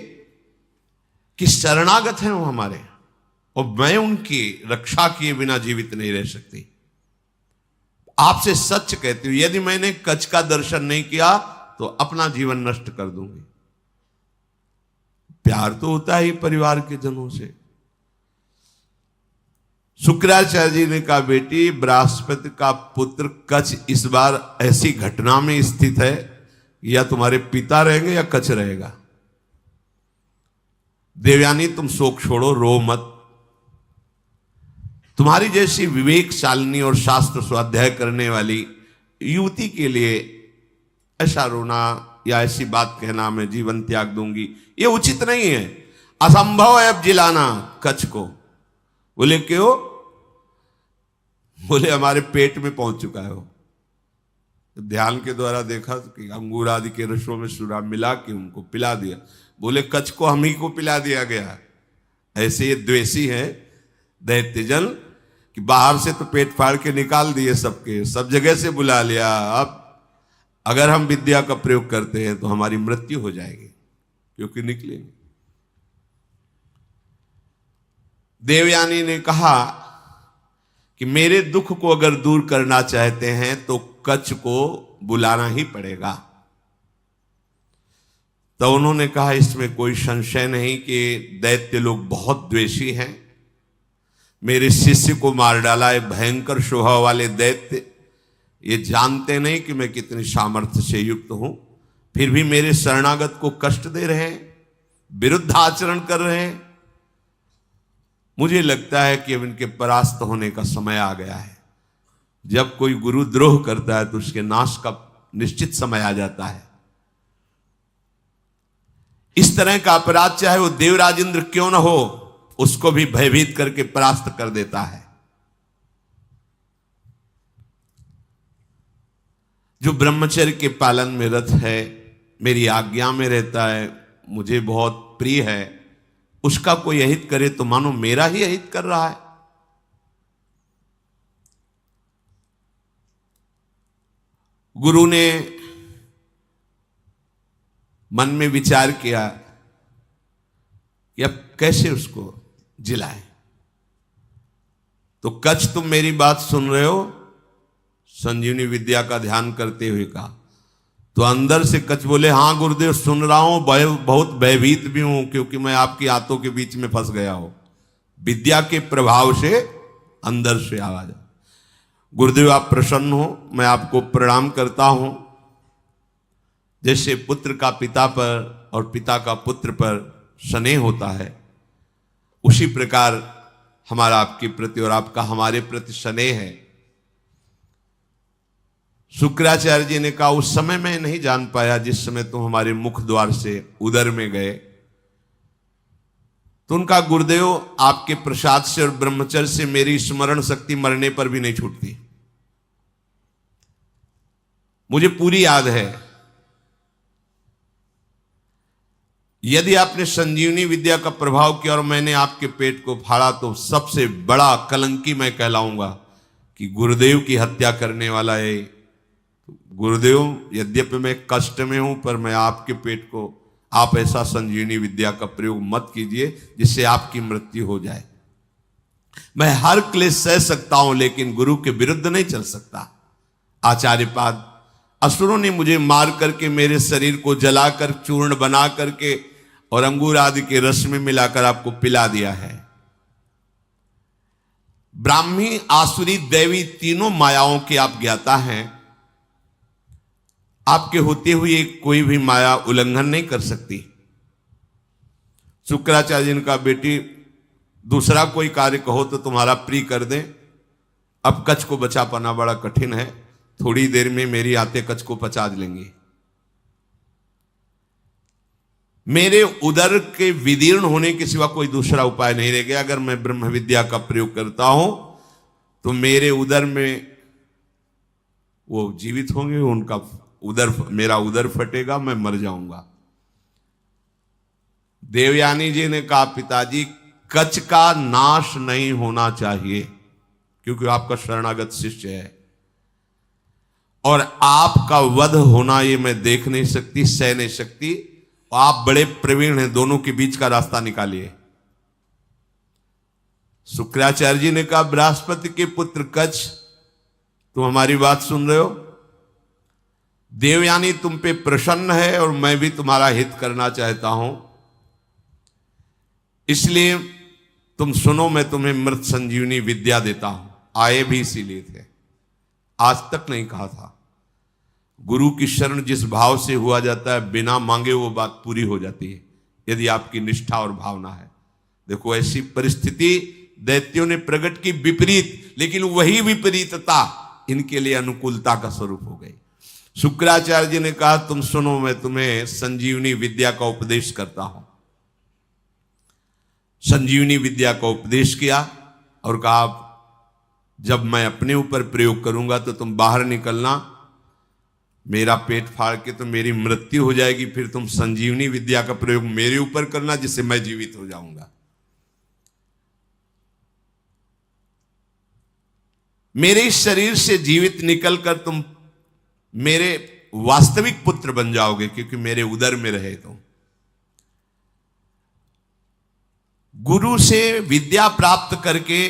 कि शरणागत हैं वो हमारे, और मैं उनकी रक्षा किए बिना जीवित नहीं रह सकती। आपसे सच कहती हूं, यदि मैंने कच्छ का दर्शन नहीं किया तो अपना जीवन नष्ट कर दूंगी। प्यार तो होता है परिवार के जनों से। शुक्राचार्य जी ने कहा बेटी, बृहस्पति का पुत्र कच्छ इस बार ऐसी घटना में स्थित है, या तुम्हारे पिता रहेंगे या कच्छ रहेगा। देवयानी तुम शोक छोड़ो, रो मत। तुम्हारी जैसी विवेकशालिनी और शास्त्र स्वाध्याय करने वाली युवती के लिए ऐसा रोना या ऐसी बात कहना मैं जीवन त्याग दूंगी, ये उचित नहीं है। असंभव है अब जिलाना कच्छ को। बोले क्यों? बोले हमारे पेट में पहुंच चुका है वो। ध्यान के द्वारा देखा कि अंगूर आदि के रसों में सुरा मिला के उनको पिला दिया। बोले कच्छ को हम ही को पिला दिया गया। ऐसे ये द्वेषी हैं दैत्यजन कि बाहर से तो पेट फाड़ के निकाल दिए सबके, सब जगह से बुला लिया। अब अगर हम विद्या का प्रयोग करते हैं तो हमारी मृत्यु हो जाएगी, क्योंकि निकलेंगे। देवयानी ने कहा कि मेरे दुख को अगर दूर करना चाहते हैं तो कच्छ को बुलाना ही पड़ेगा। तो उन्होंने कहा इसमें कोई संशय नहीं कि दैत्य लोग बहुत द्वेषी हैं। मेरे शिष्य को मार डाला है भयंकर स्वभाव वाले दैत्य। ये जानते नहीं कि मैं कितनी सामर्थ्य से युक्त हूं, फिर भी मेरे शरणागत को कष्ट दे रहे हैं, विरुद्ध आचरण कर रहे हैं। मुझे लगता है कि अब इनके परास्त होने का समय आ गया है। जब कोई गुरुद्रोह करता है तो उसके नाश का निश्चित समय आ जाता है। इस तरह का अपराध चाहे वो देवराज इंद्र क्यों न हो, उसको भी भयभीत करके परास्त कर देता है। जो ब्रह्मचर्य के पालन में रत है, मेरी आज्ञा में रहता है, मुझे बहुत प्रिय है, उसका कोई अहित करे तो मानो मेरा ही अहित कर रहा है। गुरु ने मन में विचार किया कि अब कैसे उसको जिलाए। तो कच्छ तुम मेरी बात सुन रहे हो, संजीवनी विद्या का ध्यान करते हुए कहा। तो अंदर से कच्छ बोले हाँ गुरुदेव सुन रहा हूं, बहुत भयभीत भी हूं, क्योंकि मैं आपकी आंतों के बीच में फंस गया हूं। विद्या के प्रभाव से अंदर से आवाज। गुरुदेव आप प्रसन्न हो, मैं आपको प्रणाम करता हूं। जैसे पुत्र का पिता पर और पिता का पुत्र पर स्नेह होता है, उसी प्रकार हमारा आपके प्रति और आपका हमारे प्रति स्नेह है। शुक्राचार्य जी ने कहा उस समय मैं नहीं जान पाया जिस समय तुम हमारे मुख द्वार से उदर में गए। तो उनका गुरुदेव आपके प्रसाद से और ब्रह्मचर्य से मेरी स्मरण शक्ति मरने पर भी नहीं छूटती। मुझे पूरी याद है। यदि आपने संजीवनी विद्या का प्रभाव किया और मैंने आपके पेट को फाड़ा तो सबसे बड़ा कलंकी मैं कहलाऊंगा कि गुरुदेव की हत्या करने वाला है। गुरुदेव, यद्यपि मैं कष्ट में हूं पर मैं आपके पेट को, आप ऐसा संजीवनी विद्या का प्रयोग मत कीजिए जिससे आपकी मृत्यु हो जाए। मैं हर क्लेश सह सकता हूं लेकिन गुरु के विरुद्ध नहीं चल सकता। आचार्यपाद, असुरों ने मुझे मार करके मेरे शरीर को जलाकर चूर्ण बना करके और अंगूर आदि के रस में मिलाकर आपको पिला दिया है। ब्राह्मी, आसुरी, दैवी तीनों मायाओं के आप ज्ञाता हैं। आपके होते हुए कोई भी माया उल्लंघन नहीं कर सकती। शुक्राचार्य जी ने कहा बेटी दूसरा कोई कार्य कहो तो तुम्हारा प्रिय कर दें। अब कच्छ को बचा पाना बड़ा कठिन है, थोड़ी देर में मेरी आते कच्छ को पचा लेंगे। मेरे उदर के विदीर्ण होने के सिवा कोई दूसरा उपाय नहीं रह गया। अगर मैं ब्रह्म विद्या का प्रयोग करता हूं तो मेरे उदर में वो जीवित होंगे, उनका उदर, मेरा उदर फटेगा, मैं मर जाऊंगा। देवयानी जी ने कहा पिताजी कच्छ का नाश नहीं होना चाहिए क्योंकि आपका शरणागत शिष्य है और आपका वध होना ये मैं देख नहीं सकती, सह नहीं सकती। आप बड़े प्रवीण हैं, दोनों के बीच का रास्ता निकालिए। शुक्राचार्य जी ने कहा बृहस्पति के पुत्र कच्छ, तुम हमारी बात सुन रहे हो? देवयानी तुम पे प्रसन्न है और मैं भी तुम्हारा हित करना चाहता हूं, इसलिए तुम सुनो, मैं तुम्हें मृत संजीवनी विद्या देता हूं। आए भी इसीलिए थे, आज तक नहीं कहा था। गुरु की शरण जिस भाव से हुआ जाता है बिना मांगे वो बात पूरी हो जाती है यदि आपकी निष्ठा और भावना है। देखो ऐसी परिस्थिति दैत्यों ने प्रकट की विपरीत, लेकिन वही विपरीतता इनके लिए अनुकूलता का स्वरूप हो गई। शुक्राचार्य जी ने कहा तुम सुनो, मैं तुम्हें संजीवनी विद्या का उपदेश करता हूं। संजीवनी विद्या का उपदेश किया और कहा जब मैं अपने ऊपर प्रयोग करूंगा तो तुम बाहर निकलना, मेरा पेट फाड़ के तो मेरी मृत्यु हो जाएगी, फिर तुम संजीवनी विद्या का प्रयोग मेरे ऊपर करना जिससे मैं जीवित हो जाऊंगा। मेरे इस शरीर से जीवित निकलकर तुम मेरे वास्तविक पुत्र बन जाओगे क्योंकि मेरे उदर में रहे तुम। गुरु से विद्या प्राप्त करके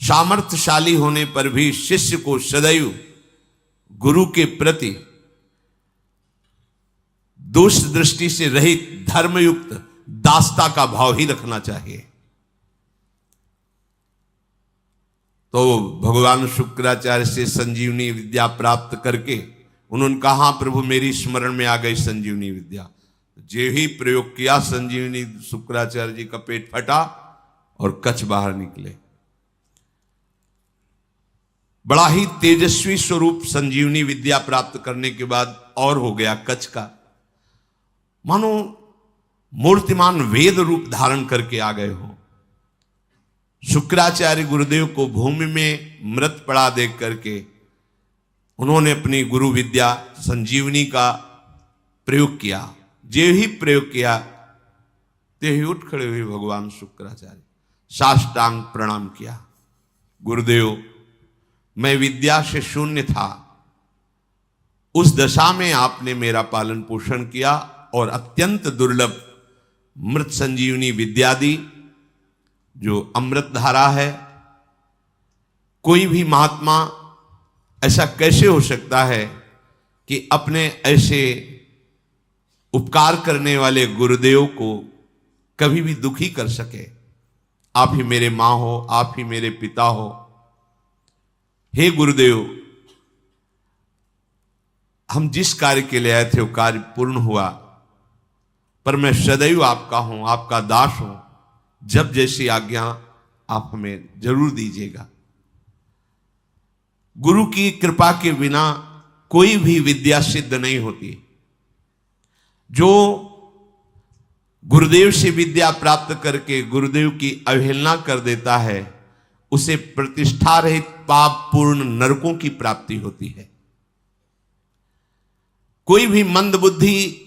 सामर्थ्यशाली होने पर भी शिष्य को सदैव गुरु के प्रति दोष दृष्टि से रहित धर्मयुक्त दासता का भाव ही रखना चाहिए। तो भगवान शुक्राचार्य से संजीवनी विद्या प्राप्त करके उन्होंने कहा हाँ प्रभु मेरी स्मरण में आ गई संजीवनी विद्या। जे ही प्रयोग किया संजीवनी, शुक्राचार्य जी का पेट फटा और कच्छ बाहर निकले। बड़ा ही तेजस्वी स्वरूप संजीवनी विद्या प्राप्त करने के बाद और हो गया कच्छ का, मानो मूर्तिमान वेद रूप धारण करके आ गए हो। शुक्राचार्य गुरुदेव को भूमि में मृत पड़ा देख करके उन्होंने अपनी गुरु विद्या संजीवनी का प्रयोग किया। जे ही प्रयोग किया ते ही उठ खड़े हुए भगवान शुक्राचार्य, साष्टांग प्रणाम किया। गुरुदेव मैं विद्या से शून्य था, उस दशा में आपने मेरा पालन पोषण किया और अत्यंत दुर्लभ मृत संजीवनी विद्या दी जो अमृत धारा है। कोई भी महात्मा ऐसा कैसे हो सकता है कि अपने ऐसे उपकार करने वाले गुरुदेव को कभी भी दुखी कर सके। आप ही मेरे मां हो, आप ही मेरे पिता हो। हे गुरुदेव, हम जिस कार्य के लिए आए थे वो कार्य पूर्ण हुआ, पर मैं सदैव आपका हूं, आपका दास हूं। जब जैसी आज्ञा आप हमें जरूर दीजिएगा। गुरु की कृपा के बिना कोई भी विद्या सिद्ध नहीं होती। जो गुरुदेव से विद्या प्राप्त करके गुरुदेव की अवहेलना कर देता है, उसे प्रतिष्ठा रहित पाप पूर्ण नरकों की प्राप्ति होती है। कोई भी मंदबुद्धि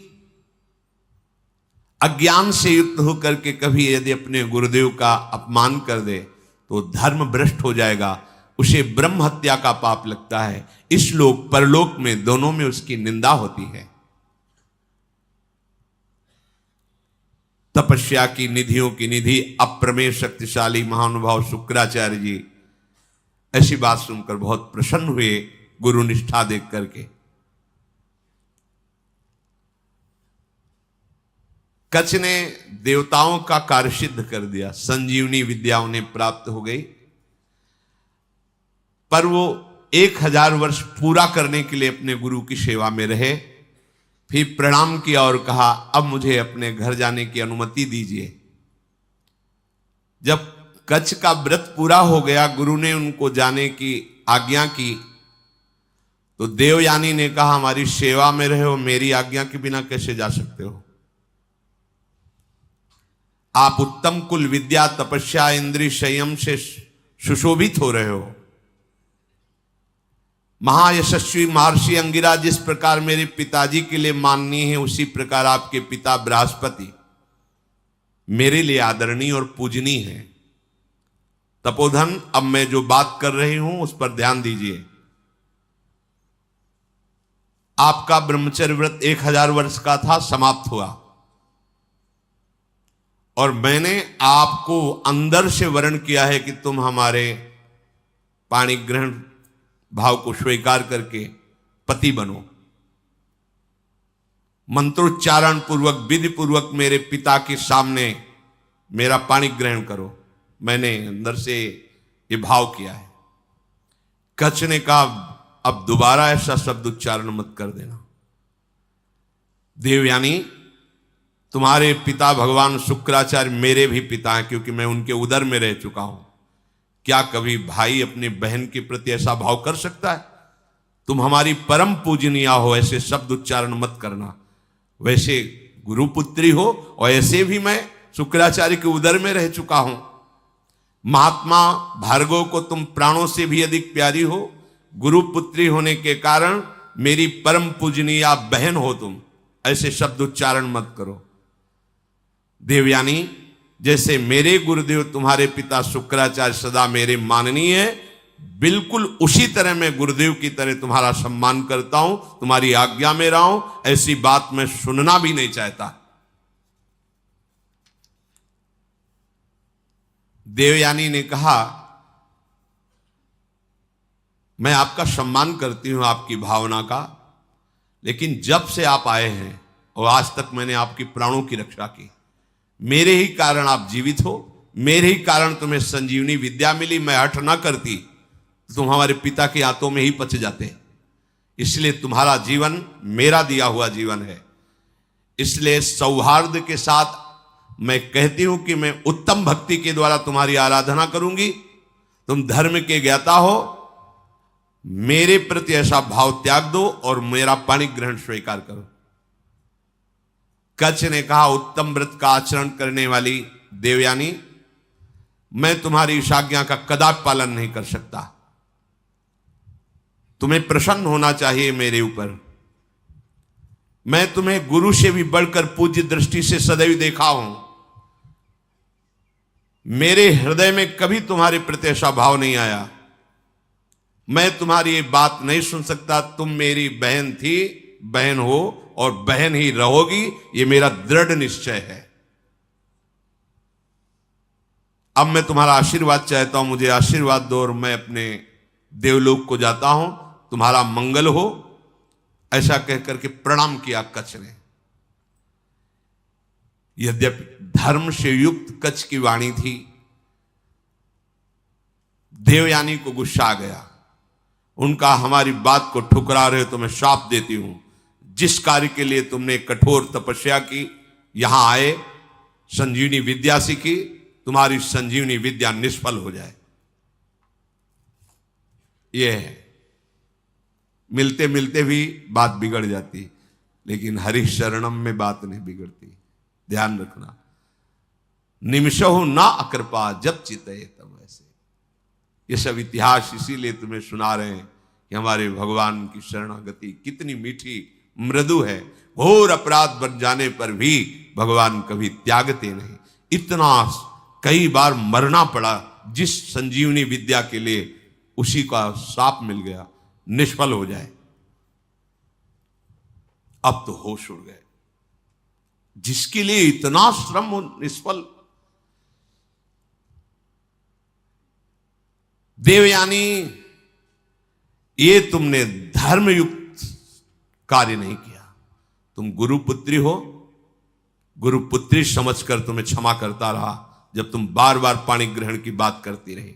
अज्ञान से युक्त होकर के कभी यदि अपने गुरुदेव का अपमान कर दे तो धर्म भ्रष्ट हो जाएगा, उसे ब्रह्म हत्या का पाप लगता है। इस लोक परलोक में दोनों में उसकी निंदा होती है। तपस्या की निधियों की निधि अप्रमेय शक्तिशाली महानुभाव शुक्राचार्य जी ऐसी बात सुनकर बहुत प्रसन्न हुए गुरु निष्ठा देख करके। कच्छ ने देवताओं का कार्य सिद्ध कर दिया, संजीवनी विद्या उन्हें प्राप्त हो गई, पर वो 1000 वर्ष पूरा करने के लिए अपने गुरु की सेवा में रहे। फिर प्रणाम किया और कहा, अब मुझे अपने घर जाने की अनुमति दीजिए। जब कच्छ का व्रत पूरा हो गया, गुरु ने उनको जाने की आज्ञा की, तो देवयानी ने कहा, हमारी सेवा में रहे हो, मेरी आज्ञा के बिना कैसे जा सकते हो? आप उत्तम कुल विद्या तपस्या इंद्रिय संयम से सुशोभित हो रहे हो। महायशस्वी महर्षि अंगिरा जिस प्रकार मेरे पिताजी के लिए माननीय है, उसी प्रकार आपके पिता बृहस्पति मेरे लिए आदरणीय और पूजनीय है। तपोधन, अब मैं जो बात कर रही हूं उस पर ध्यान दीजिए। आपका ब्रह्मचर्य व्रत 1000 वर्ष का था, समाप्त हुआ, और मैंने आपको अंदर से वर्ण किया है कि तुम हमारे पाणी ग्रहण भाव को स्वीकार करके पति बनो। मंत्रोच्चारण पूर्वक विधि पूर्वक मेरे पिता के सामने मेरा पाणी ग्रहण करो। मैंने अंदर से ये भाव किया है। कच्छ ने कहा, अब दोबारा ऐसा शब्द उच्चारण मत कर देना। देवयानी, तुम्हारे पिता भगवान शुक्राचार्य मेरे भी पिता हैं, क्योंकि मैं उनके उदर में रह चुका हूं। क्या कभी भाई अपने बहन के प्रति ऐसा भाव कर सकता है? तुम हमारी परम पूजनीय हो, ऐसे शब्द उच्चारण मत करना। वैसे गुरुपुत्री हो, और ऐसे भी मैं शुक्राचार्य के उदर में रह चुका हूं। महात्मा भार्गव को तुम प्राणों से भी अधिक प्यारी हो। गुरुपुत्री होने के कारण मेरी परम पूजनीय बहन हो तुम। ऐसे शब्द उच्चारण मत करो। देवयानी, जैसे मेरे गुरुदेव तुम्हारे पिता शुक्राचार्य सदा मेरे माननीय है, बिल्कुल उसी तरह मैं गुरुदेव की तरह तुम्हारा सम्मान करता हूं, तुम्हारी आज्ञा में रहा हूं। ऐसी बात मैं सुनना भी नहीं चाहता। देवयानी ने कहा, मैं आपका सम्मान करती हूं, आपकी भावना का, लेकिन जब से आप आए हैं और आज तक मैंने आपकी प्राणों की रक्षा की। मेरे ही कारण आप जीवित हो, मेरे ही कारण तुम्हें संजीवनी विद्या मिली। मैं हठ ना करती तो तुम हमारे पिता के हाथों में ही पच जाते। इसलिए तुम्हारा जीवन मेरा दिया हुआ जीवन है। इसलिए सौहार्द के साथ मैं कहती हूं कि मैं उत्तम भक्ति के द्वारा तुम्हारी आराधना करूंगी। तुम धर्म के ज्ञाता हो, मेरे प्रति ऐसा भाव त्याग दो और मेरा पाणी ग्रहण स्वीकार करो। कच्छ ने कहा, उत्तम व्रत का आचरण करने वाली देवयानी, मैं तुम्हारी इस आज्ञा का कदापि पालन नहीं कर सकता। तुम्हें प्रसन्न होना चाहिए मेरे ऊपर। मैं तुम्हें गुरु से भी बढ़कर पूज्य दृष्टि से सदैव देखा हूं। मेरे हृदय में कभी तुम्हारे प्रति ऐसा भाव नहीं आया। मैं तुम्हारी ये बात नहीं सुन सकता। तुम मेरी बहन थी, बहन हो और बहन ही रहोगी, ये मेरा दृढ़ निश्चय है। अब मैं तुम्हारा आशीर्वाद चाहता हूं, मुझे आशीर्वाद दो और मैं अपने देवलोक को जाता हूं। तुम्हारा मंगल हो। ऐसा कहकर के प्रणाम किया कच्छ ने। यद्यपि धर्म से युक्त कच्छ की वाणी थी, देवयानी को गुस्सा आ गया। उनका, हमारी बात को ठुकरा रहे हो तो मैं श्राप देती हूं। जिस कार्य के लिए तुमने कठोर तपस्या की, यहां आए, संजीवनी विद्या सीखी, तुम्हारी संजीवनी विद्या निष्फल हो जाए। यह है मिलते मिलते भी बात बिगड़ जाती, लेकिन हरि शरणम में बात नहीं बिगड़ती। ध्यान रखना, निमिषहु ना अकृपा जब चितये तब ऐसे। ये सब इतिहास इसीलिए तुम्हें सुना रहे हैं कि हमारे भगवान की शरणागति कितनी मीठी मृदु है। घोर अपराध बन जाने पर भी भगवान कभी त्यागते नहीं। इतना कई बार मरना पड़ा जिस संजीवनी विद्या के लिए, उसी का श्राप मिल गया, निष्फल हो जाए। अब तो होश उड़ गए। जिसके लिए इतना श्रम निष्फल। देवयानी, ये तुमने धर्मयुक्त कार्य नहीं किया। तुम गुरुपुत्री हो, गुरुपुत्री समझकर तुम्हें क्षमा करता रहा जब तुम बार बार पाणी ग्रहण की बात करती रही।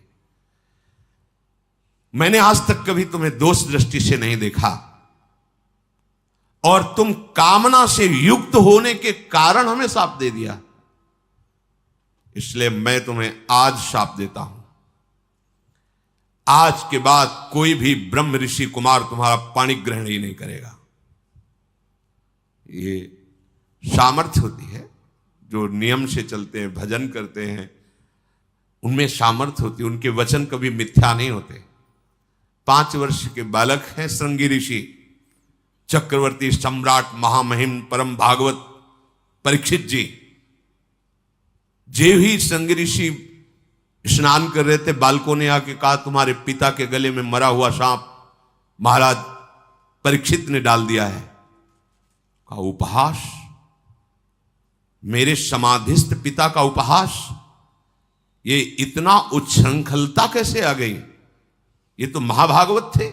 मैंने आज तक कभी तुम्हें दोष दृष्टि से नहीं देखा, और तुम कामना से युक्त होने के कारण हमें शाप दे दिया। इसलिए मैं तुम्हें आज शाप देता हूं। आज के बाद कोई भी ब्रह्म ऋषि कुमार तुम्हारा पाणी ग्रहण ही नहीं करेगा। ये सामर्थ्य होती है, जो नियम से चलते हैं, भजन करते हैं, उनमें सामर्थ्य होती है। उनके वचन कभी मिथ्या नहीं होते। 5 वर्ष के बालक हैं श्रृंगी ऋषि, चक्रवर्ती सम्राट महामहिम परम भागवत परीक्षित जी। जे ही श्रृंगी ऋषि स्नान कर रहे थे, बालकों ने आके कहा तुम्हारे पिता के गले में मरा हुआ सांप महाराज परीक्षित ने डाल दिया है। कहा उपहास, मेरे समाधिस्थ पिता का उपहास, ये इतना उच्छृंखलता कैसे आ गई? ये तो महाभागवत थे,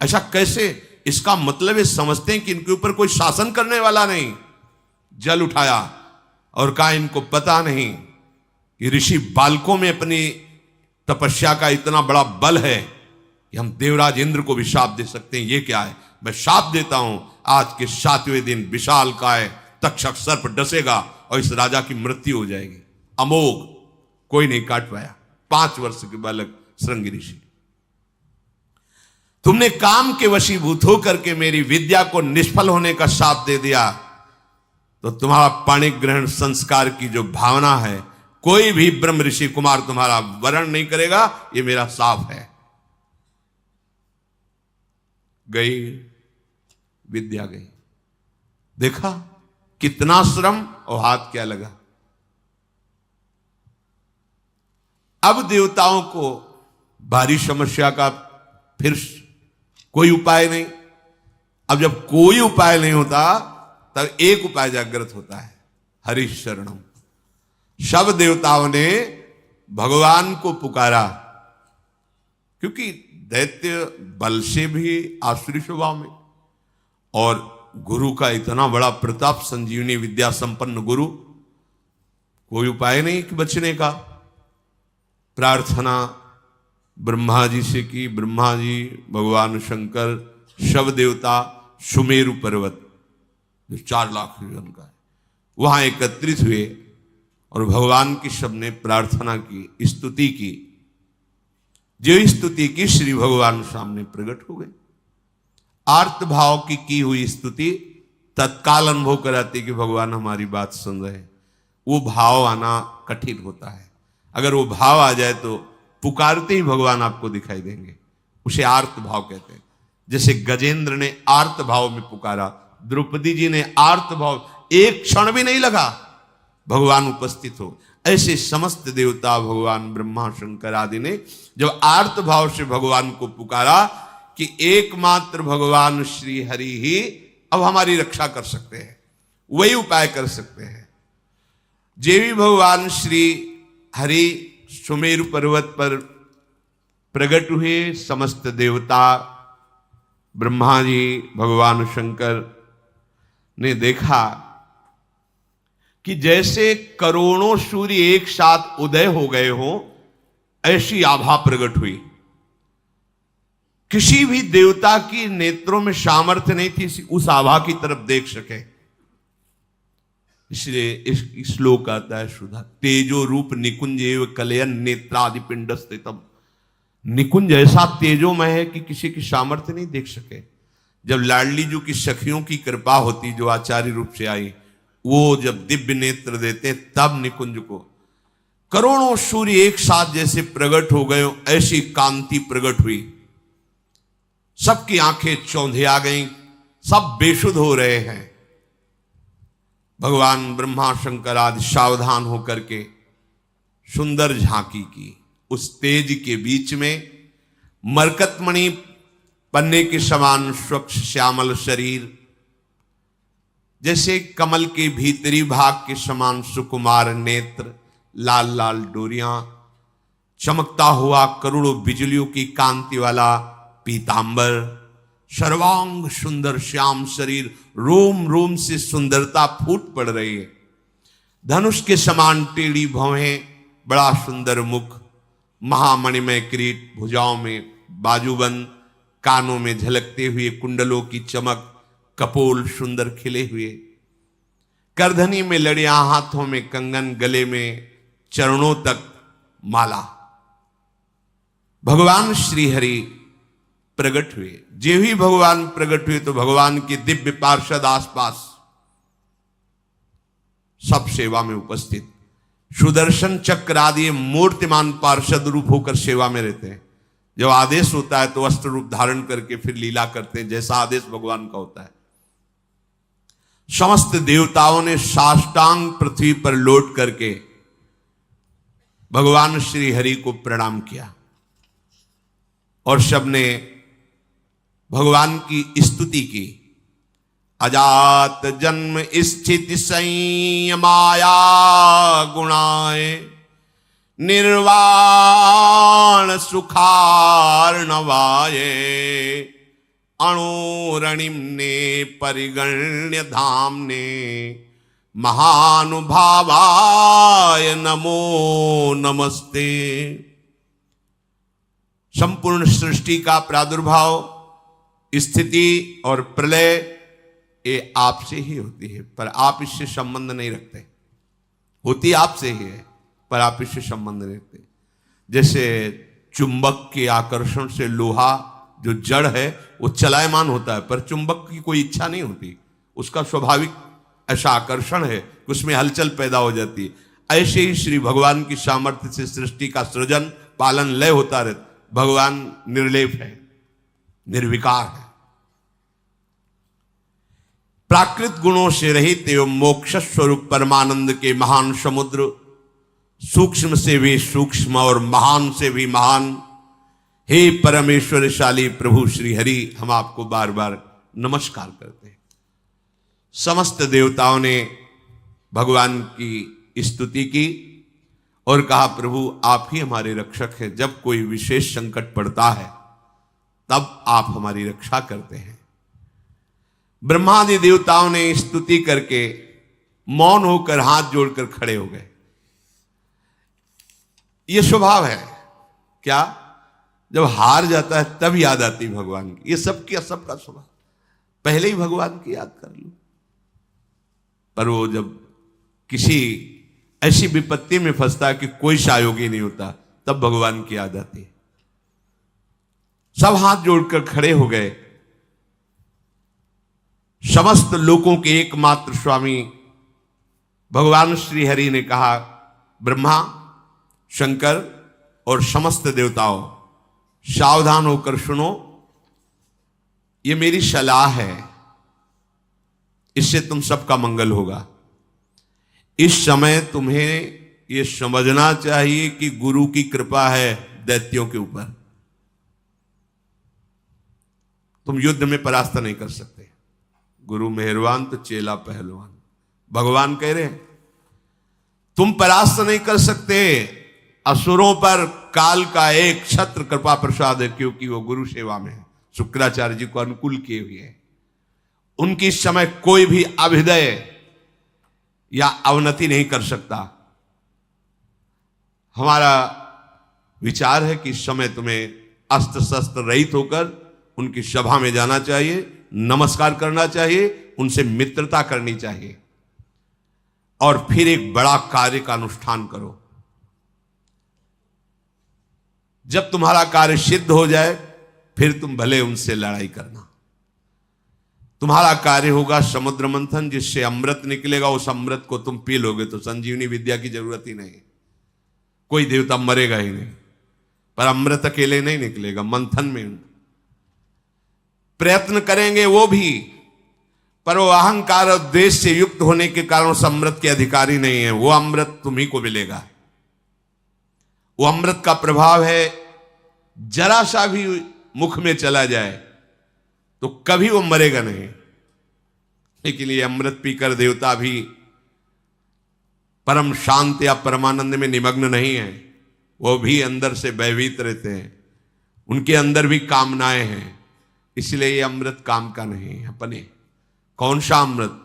ऐसा कैसे? इसका मतलब ये समझते हैं कि इनके ऊपर कोई शासन करने वाला नहीं। जल उठाया और कहा इनको पता नहीं कि ऋषि बालकों में अपनी तपस्या का इतना बड़ा बल है कि हम देवराज इंद्र को भी शाप दे सकते हैं। ये क्या है? मैं शाप देता हूं, आज के 7वें दिन विशालकाय तक्षक सर्प डसेगा और इस राजा की मृत्यु हो जाएगी। अमोघ, कोई नहीं काट पाया। 5 वर्ष के बालक श्रृंगी ऋषि। तुमने काम के वशीभूत होकर के मेरी विद्या को निष्फल होने का शाप दे दिया, तो तुम्हारा पाणी ग्रहण संस्कार की जो भावना है, कोई भी ब्रह्म ऋषि कुमार तुम्हारा वरण नहीं करेगा। ये मेरा शाप है। गई विद्या, गई। देखा कितना श्रम और हाथ क्या लगा। अब देवताओं को भारी समस्या का फिर कोई उपाय नहीं। अब जब कोई उपाय नहीं होता, तब एक उपाय जागृत होता है, हरि शरणम। सब देवताओं ने भगवान को पुकारा, क्योंकि दैत्य बल से भी आसुरी स्वभाव में, और गुरु का इतना बड़ा प्रताप, संजीवनी विद्या संपन्न गुरु, कोई उपाय नहीं कि बचने का। प्रार्थना ब्रह्मा जी से की। ब्रह्मा जी, भगवान शंकर, शव देवता, सुमेरु पर्वत जो 4 लाख योजन का है, वहां एकत्रित हुए और भगवान की सबने प्रार्थना की, स्तुति की। जो स्तुति की, श्री भगवान सामने प्रकट हो गए। आर्त भाव की हुई स्तुति तत्काल अनुभव कराती कि भगवान हमारी बात सुन रहे हैं। वो भाव आना कठिन होता है। अगर वो भाव आ जाए तो पुकारते ही भगवान आपको दिखाई देंगे। उसे आर्त भाव कहते हैं। जैसे गजेंद्र ने आर्त भाव में पुकारा, द्रौपदी जी ने आर्त भाव, एक क्षण भी नहीं लगा भगवान उपस्थित हो। ऐसे समस्त देवता, भगवान ब्रह्मा शंकर आदि ने जब आर्त भाव से भगवान को पुकारा कि एकमात्र भगवान श्री हरि ही अब हमारी रक्षा कर सकते हैं, वही उपाय कर सकते हैं। जे भी भगवान श्री हरि सुमेरु पर्वत पर प्रकट हुए, समस्त देवता, ब्रह्मा जी, भगवान शंकर ने देखा कि जैसे करोड़ों सूर्य एक साथ उदय हो गए हो, ऐसी आभा प्रकट हुई। किसी भी देवता की नेत्रों में सामर्थ्य नहीं थी उस आभा की तरफ देख सके। इसलिए इस श्लोक आता है सुधा, तेजो रूप निकुंज एव कलयन नेत्रादि पिंड स्थितम। निकुंज ऐसा तेजोमय है कि किसी की सामर्थ्य नहीं देख सके। जब लाडली जी की सखियों की कृपा होती, जो आचार्य रूप से आई, वो जब दिव्य नेत्र देते तब निकुंज को करोड़ों सूर्य एक साथ जैसे प्रकट हो गए, ऐसी कांति प्रकट हुई। सबकी आंखें चौंधे आ गईं, सब बेशुद्ध हो रहे हैं। भगवान ब्रह्मा शंकर आदि सावधान होकर के सुंदर झांकी की। उस तेज के बीच में मरकतमणि पन्ने के समान स्वच्छ श्यामल शरीर, जैसे कमल के भीतरी भाग के समान सुकुमार नेत्र, लाल लाल डोरियां, चमकता हुआ करोड़ों बिजलियों की कांति वाला पीतांबर, सर्वांग सुंदर श्याम शरीर, रोम रोम से सुंदरता फूट पड़ रही है। धनुष के समान टेढ़ी भौहें, बड़ा सुंदर मुख, महामणिमय किरीट, भुजाओं में बाजूबंद, कानों में झलकते हुए कुंडलों की चमक, कपोल सुंदर खिले हुए, करधनी में लड़ियां, हाथों में कंगन, गले में चरणों तक माला। भगवान श्री हरि प्रकट हुए। जे ही भगवान प्रकट हुए तो भगवान के दिव्य पार्षद आसपास सब सेवा में उपस्थित, सुदर्शन चक्र आदि मूर्तिमान पार्षद रूप होकर सेवा में रहते हैं। जब आदेश होता है तो अस्त्र रूप धारण करके फिर लीला करते हैं, जैसा आदेश भगवान का होता है। समस्त देवताओं ने साष्टांग पृथ्वी पर लौट करके भगवान श्री हरि को प्रणाम किया और सबने भगवान की स्तुति की। अजात जन्म स्थिति संयमाया गुणाए, निर्वाण सुखार्णवाये, अणुरणिम्ने परिगण्य धाम्ने, महानुभावाय नमो नमस्ते। संपूर्ण सृष्टि का प्रादुर्भाव, स्थिति और प्रलय ये आपसे ही होती है, पर आप इससे संबंध नहीं रखते। होती आपसे ही है पर आप इससे संबंध नहीं रखते। जैसे चुंबक के आकर्षण से लोहा जो जड़ है वो चलायमान होता है, पर चुंबक की कोई इच्छा नहीं होती, उसका स्वाभाविक ऐसा आकर्षण है कि उसमें हलचल पैदा हो जाती है। ऐसे ही श्री भगवान की सामर्थ्य से सृष्टि का सृजन पालन लय होता रहता। भगवान निर्लेप है, निर्विकार है, प्राकृत गुणों से रहित एवं मोक्ष स्वरूप परमानंद के महान समुद्र, सूक्ष्म से भी सूक्ष्म और महान से भी महान, हे परमेश्वरशाली प्रभु श्री हरि, हम आपको बार बार नमस्कार करते हैं। समस्त देवताओं ने भगवान की स्तुति की और कहा, प्रभु आप ही हमारे रक्षक हैं। जब कोई विशेष संकट पड़ता है तब आप हमारी रक्षा करते हैं। ब्रह्मादि देवताओं ने स्तुति करके मौन होकर हाथ जोड़कर खड़े हो गए। यह स्वभाव है क्या, जब हार जाता है तब याद आती भगवान की। ये सबका स्वभाव, पहले ही भगवान की याद कर लो। पर वो जब किसी ऐसी विपत्ति में फंसता है कि कोई सहयोगी नहीं होता, तब भगवान की याद आती है। सब हाथ जोड़कर खड़े हो गए। समस्त लोकों के एकमात्र स्वामी भगवान श्री हरि ने कहा, ब्रह्मा, शंकर और समस्त देवताओं, सावधान होकर सुनो, ये मेरी सलाह है, इससे तुम सबका मंगल होगा। इस समय तुम्हें यह समझना चाहिए कि गुरु की कृपा है दैत्यों के ऊपर। तुम युद्ध में परास्त नहीं कर सकते। गुरु मेहरबान तो चेला पहलवान। भगवान कह रहे हैं तुम परास्त नहीं कर सकते। असुरों पर काल का एक छत्र कृपा प्रसाद है, क्योंकि वो गुरु सेवा में है, शुक्राचार्य जी को अनुकूल किए हुए हैं। उनकी समय कोई भी अभ्युदय या अवनति नहीं कर सकता। हमारा विचार है कि इस समय तुम्हें अस्त्र शस्त्र रहित होकर उनकी सभा में जाना चाहिए, नमस्कार करना चाहिए, उनसे मित्रता करनी चाहिए और फिर एक बड़ा कार्य का अनुष्ठान करो। जब तुम्हारा कार्य सिद्ध हो जाए फिर तुम भले उनसे लड़ाई करना। तुम्हारा कार्य होगा समुद्र मंथन, जिससे अमृत निकलेगा। उस अमृत को तुम पी लोगे तो संजीवनी विद्या की जरूरत ही नहीं, कोई देवता मरेगा ही नहीं। पर अमृत अकेले नहीं निकलेगा, मंथन में प्रयत्न करेंगे वो भी, पर वो अहंकार और द्वेष से युक्त होने के कारण उस अमृत के अधिकारी नहीं है। वो अमृत तुम्ही को मिलेगा। वो अमृत का प्रभाव है, जरा सा भी मुख में चला जाए तो कभी वो मरेगा नहीं। लेकिन ये अमृत पीकर देवता भी परम शांत या परमानंद में निमग्न नहीं है, वो भी अंदर से भयभीत रहते हैं, उनके अंदर भी कामनाएं हैं। इसलिए ये अमृत काम का नहीं है अपने। कौन सा अमृत?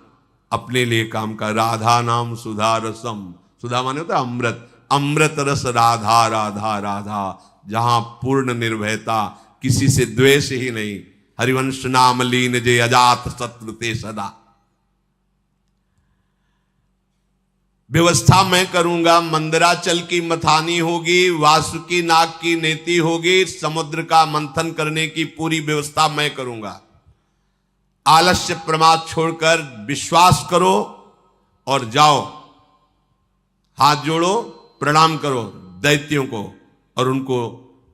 अपने लिए काम का। राधा नाम सुधा रसम, सुधा माने होता है अमृत, अमृत रस राधा राधा राधा, जहां पूर्ण निर्भयता, किसी से द्वेष ही नहीं। हरिवंश नाम लीन जे अजात शत्रु ते सदा। व्यवस्था मैं करूंगा, मंदराचल की मथानी होगी, वासुकी नाग की नेति होगी, समुद्र का मंथन करने की पूरी व्यवस्था मैं करूंगा। आलस्य प्रमाद छोड़कर विश्वास करो और जाओ, हाथ जोड़ो, प्रणाम करो दैत्यों को और उनको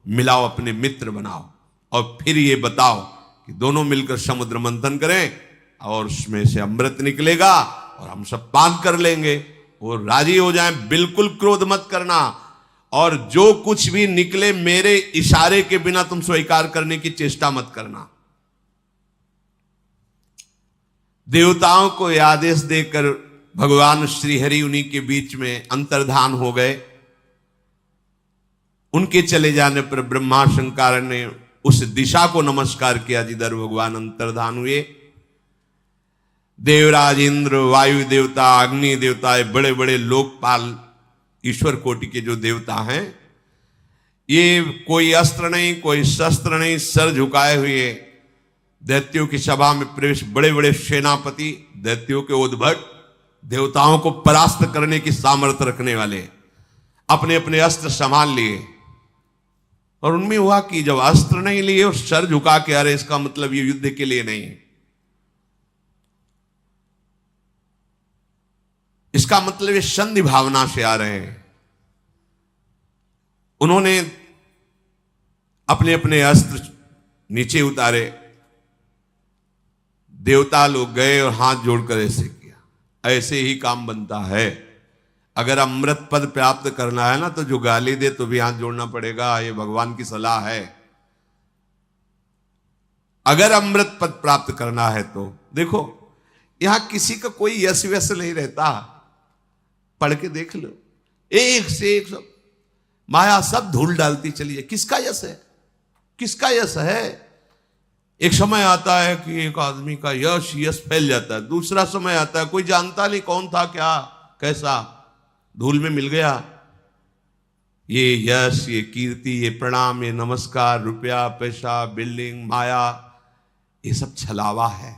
मिलाओ, अपने मित्र बनाओ, और फिर ये बताओ कि दोनों मिलकर समुद्र मंथन करें और उसमें से अमृत निकलेगा और हम सब पान कर लेंगे। वो राजी हो जाएं। बिल्कुल क्रोध मत करना, और जो कुछ भी निकले मेरे इशारे के बिना तुम स्वीकार करने की चेष्टा मत करना। देवताओं को आदेश देकर भगवान श्री हरि उन्हीं के बीच में अंतर्धान हो गए। उनके चले जाने पर ब्रह्मा शंकर ने उस दिशा को नमस्कार किया जिधर भगवान अंतर्धान हुए। देवराज इंद्र, वायु देवता, अग्नि देवता, बड़े बड़े लोकपाल ईश्वर कोटि के जो देवता हैं, ये कोई अस्त्र नहीं, कोई शस्त्र नहीं, सर झुकाए हुए दैत्यों की सभा में प्रवेश। बड़े बड़े सेनापति, दैत्यों के उद्भट, देवताओं को परास्त करने की सामर्थ्य रखने वाले, अपने अपने अस्त्र संभाल लिए। और उनमें हुआ कि जब अस्त्र नहीं लिए और सर झुका के, अरे इसका मतलब ये युद्ध के लिए नहीं है, इसका मतलब ये संधि भावना से आ रहे हैं। उन्होंने अपने अपने अस्त्र नीचे उतारे। देवता लोग गए और हाथ जोड़कर ऐसे किया। ऐसे ही काम बनता है। अगर अमृत पद प्राप्त करना है ना, तो जो गाली दे तो भी हाथ जोड़ना पड़ेगा। ये भगवान की सलाह है। अगर अमृत पद प्राप्त करना है तो देखो, यहां किसी का कोई यश व्यस नहीं रहता। पढ़ के देख लो, एक से एक सब माया सब धूल डालती चली है। किसका यश है? किसका यश है? एक समय आता है कि एक आदमी का यश फैल जाता है। दूसरा समय आता है कोई जानता नहीं कौन था, क्या कैसा, धूल में मिल गया। ये यश, ये कीर्ति, ये प्रणाम, ये नमस्कार, रुपया, पैसा, बिल्डिंग, माया, ये सब छलावा है।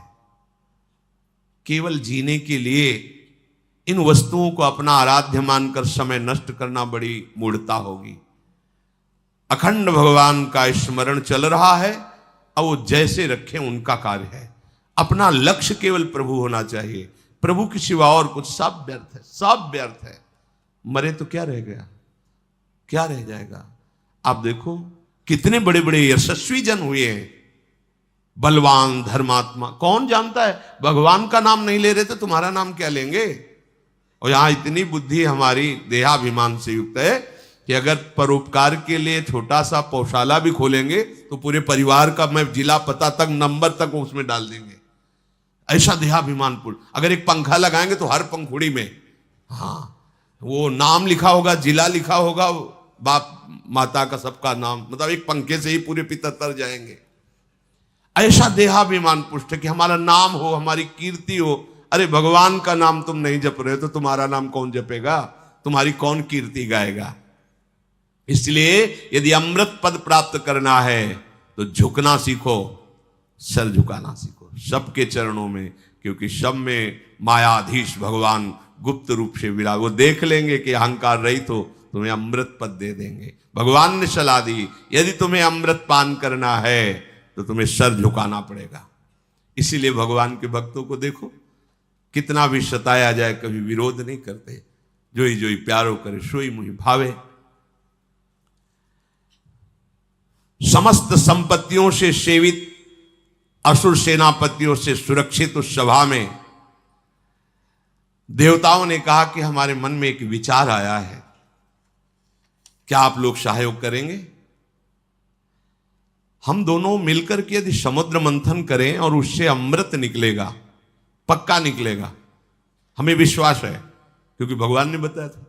केवल जीने के लिए इन वस्तुओं को अपना आराध्य मानकर समय नष्ट करना बड़ी मूढ़ता होगी। अखंड भगवान का स्मरण चल रहा है, और वो जैसे रखें उनका कार्य है। अपना लक्ष्य केवल प्रभु होना चाहिए। प्रभु के सिवा और कुछ सब व्यर्थ है, सब व्यर्थ है। मरे तो क्या रह गया, क्या रह जाएगा? आप देखो कितने बड़े बड़े यशस्वी जन हुए हैं, बलवान, धर्मात्मा। कौन जानता है, भगवान का नाम नहीं ले रहे तो तुम्हारा नाम क्या लेंगे? और यहां इतनी बुद्धि हमारी देहाभिमान से युक्त है कि अगर परोपकार के लिए छोटा सा पौशाला भी खोलेंगे तो पूरे परिवार का मैं जिला पता तक, नंबर तक उसमें डाल देंगे। ऐसा देहाभिमानपूर्ण। अगर एक पंखा लगाएंगे तो हर पंखुड़ी में वो नाम लिखा होगा, जिला लिखा होगा, बाप माता का सबका नाम, मतलब एक पंखे से ही पूरे पिता तर जाएंगे। ऐसा देहाभिमान पुष्ट कि हमारा नाम हो, हमारी कीर्ति हो। अरे भगवान का नाम तुम नहीं जप रहे हो तो तुम्हारा नाम कौन जपेगा, तुम्हारी कौन कीर्ति गाएगा? इसलिए यदि अमृत पद प्राप्त करना है तो झुकना सीखो, सर झुकाना सीखो सबके चरणों में, क्योंकि सब में मायाधीश भगवान गुप्त रूप से विराज। वो देख लेंगे कि अहंकार रहित हो, तुम्हें अमृत पद दे देंगे। भगवान ने सलाह दी, यदि तुम्हें अमृत पान करना है तो तुम्हें सर झुकाना पड़ेगा। इसीलिए भगवान के भक्तों को देखो, कितना भी सताया जाए कभी विरोध नहीं करते। जोई जोई प्यारो करे सोई मुहि भावे। समस्त संपत्तियों से सेवित, असुर सेनापतियों से सुरक्षित उस सभा में देवताओं ने कहा कि हमारे मन में एक विचार आया है, क्या आप लोग सहयोग करेंगे? हम दोनों मिलकर के यदि समुद्र मंथन करें और उससे अमृत निकलेगा, पक्का निकलेगा, हमें विश्वास है, क्योंकि भगवान ने बताया था।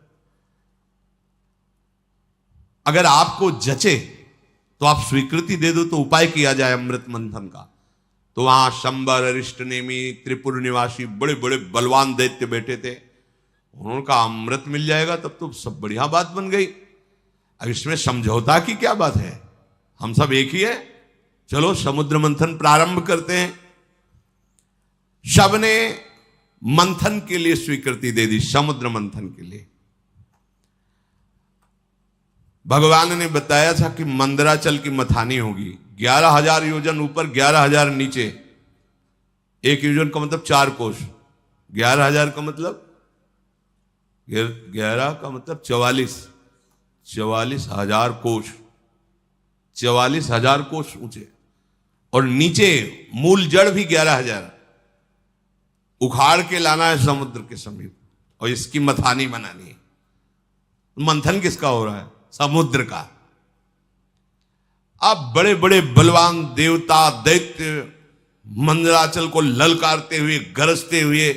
अगर आपको जचे तो आप स्वीकृति दे दो, तो उपाय किया जाए अमृत मंथन का। तो वहां शंबर, अरिष्ट नेमी, त्रिपुर निवासी बड़े बड़े बलवान दैत्य बैठे थे। उन्होंने कहा अमृत मिल जाएगा तब तो सब बढ़िया बात बन गई। अब इसमें समझौता की क्या बात है, हम सब एक ही है, चलो समुद्र मंथन प्रारंभ करते हैं। सबने मंथन के लिए स्वीकृति दे दी, समुद्र मंथन के लिए। भगवान ने बताया था कि मंदराचल की मथानी होगी, 11,000 योजन ऊपर, 11,000 नीचे। एक योजन का मतलब 4 कोस, 11,000 का मतलब 11 का मतलब 44,000 कोस, 44,000 कोस ऊंचे। और नीचे मूल जड़ भी 11,000 उखाड़ के लाना है समुद्र के समीप, और इसकी मथानी बनानी है। मंथन किसका हो रहा है? समुद्र का। अब बड़े बड़े बलवान देवता दैत्य मंदराचल को ललकारते हुए, गरजते हुए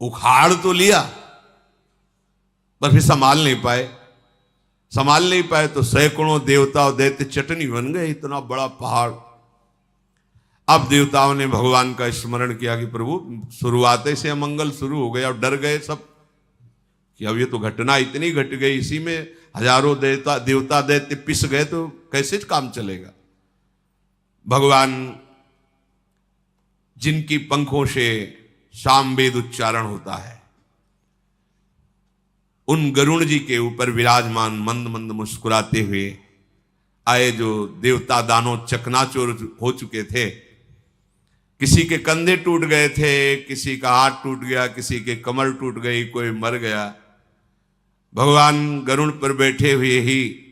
उखाड़ तो लिया, पर फिर संभाल नहीं पाए तो सैकड़ों देवता और दैत्य चटनी बन गए, इतना बड़ा पहाड़। अब देवताओं ने भगवान का स्मरण किया कि प्रभु शुरुआत से अमंगल शुरू हो गया, और डर गए सब कि अब ये तो घटना इतनी घट गई, इसी में हजारों देवता दैत्य पिस गए तो कैसे काम चलेगा। भगवान जिनकी पंखों से सामवेद उच्चारण होता है, उन गरुण जी के ऊपर विराजमान मंद मंद मुस्कुराते हुए आए, जो देवता दानव चकनाचूर हो चुके थे। किसी के कंधे टूट गए थे, किसी का हाथ टूट गया, किसी के कमर टूट गई, कोई मर गया। भगवान गरुड़ पर बैठे हुए ही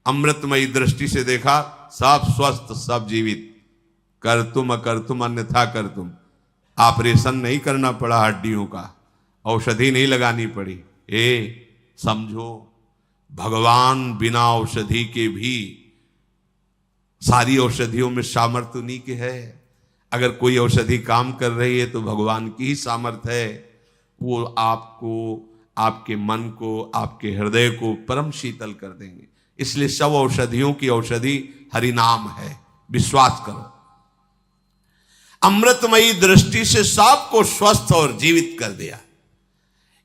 अमृतमयी दृष्टि से देखा, सब स्वस्थ, सब जीवित। कर तुम अकर तुम अन्यथा कर तुम। ऑपरेशन नहीं करना पड़ा हड्डियों का, औषधि नहीं लगानी पड़ी। समझो, भगवान बिना औषधि के भी, सारी औषधियों में सामर्थ्य उन्हीं के है। अगर कोई औषधि काम कर रही है तो भगवान की ही सामर्थ्य है। वो आपको, आपके मन को, आपके हृदय को परम शीतल कर देंगे। इसलिए सब औषधियों की औषधि हरिनाम है, विश्वास करो। अमृतमयी दृष्टि से सबको स्वस्थ और जीवित कर दिया।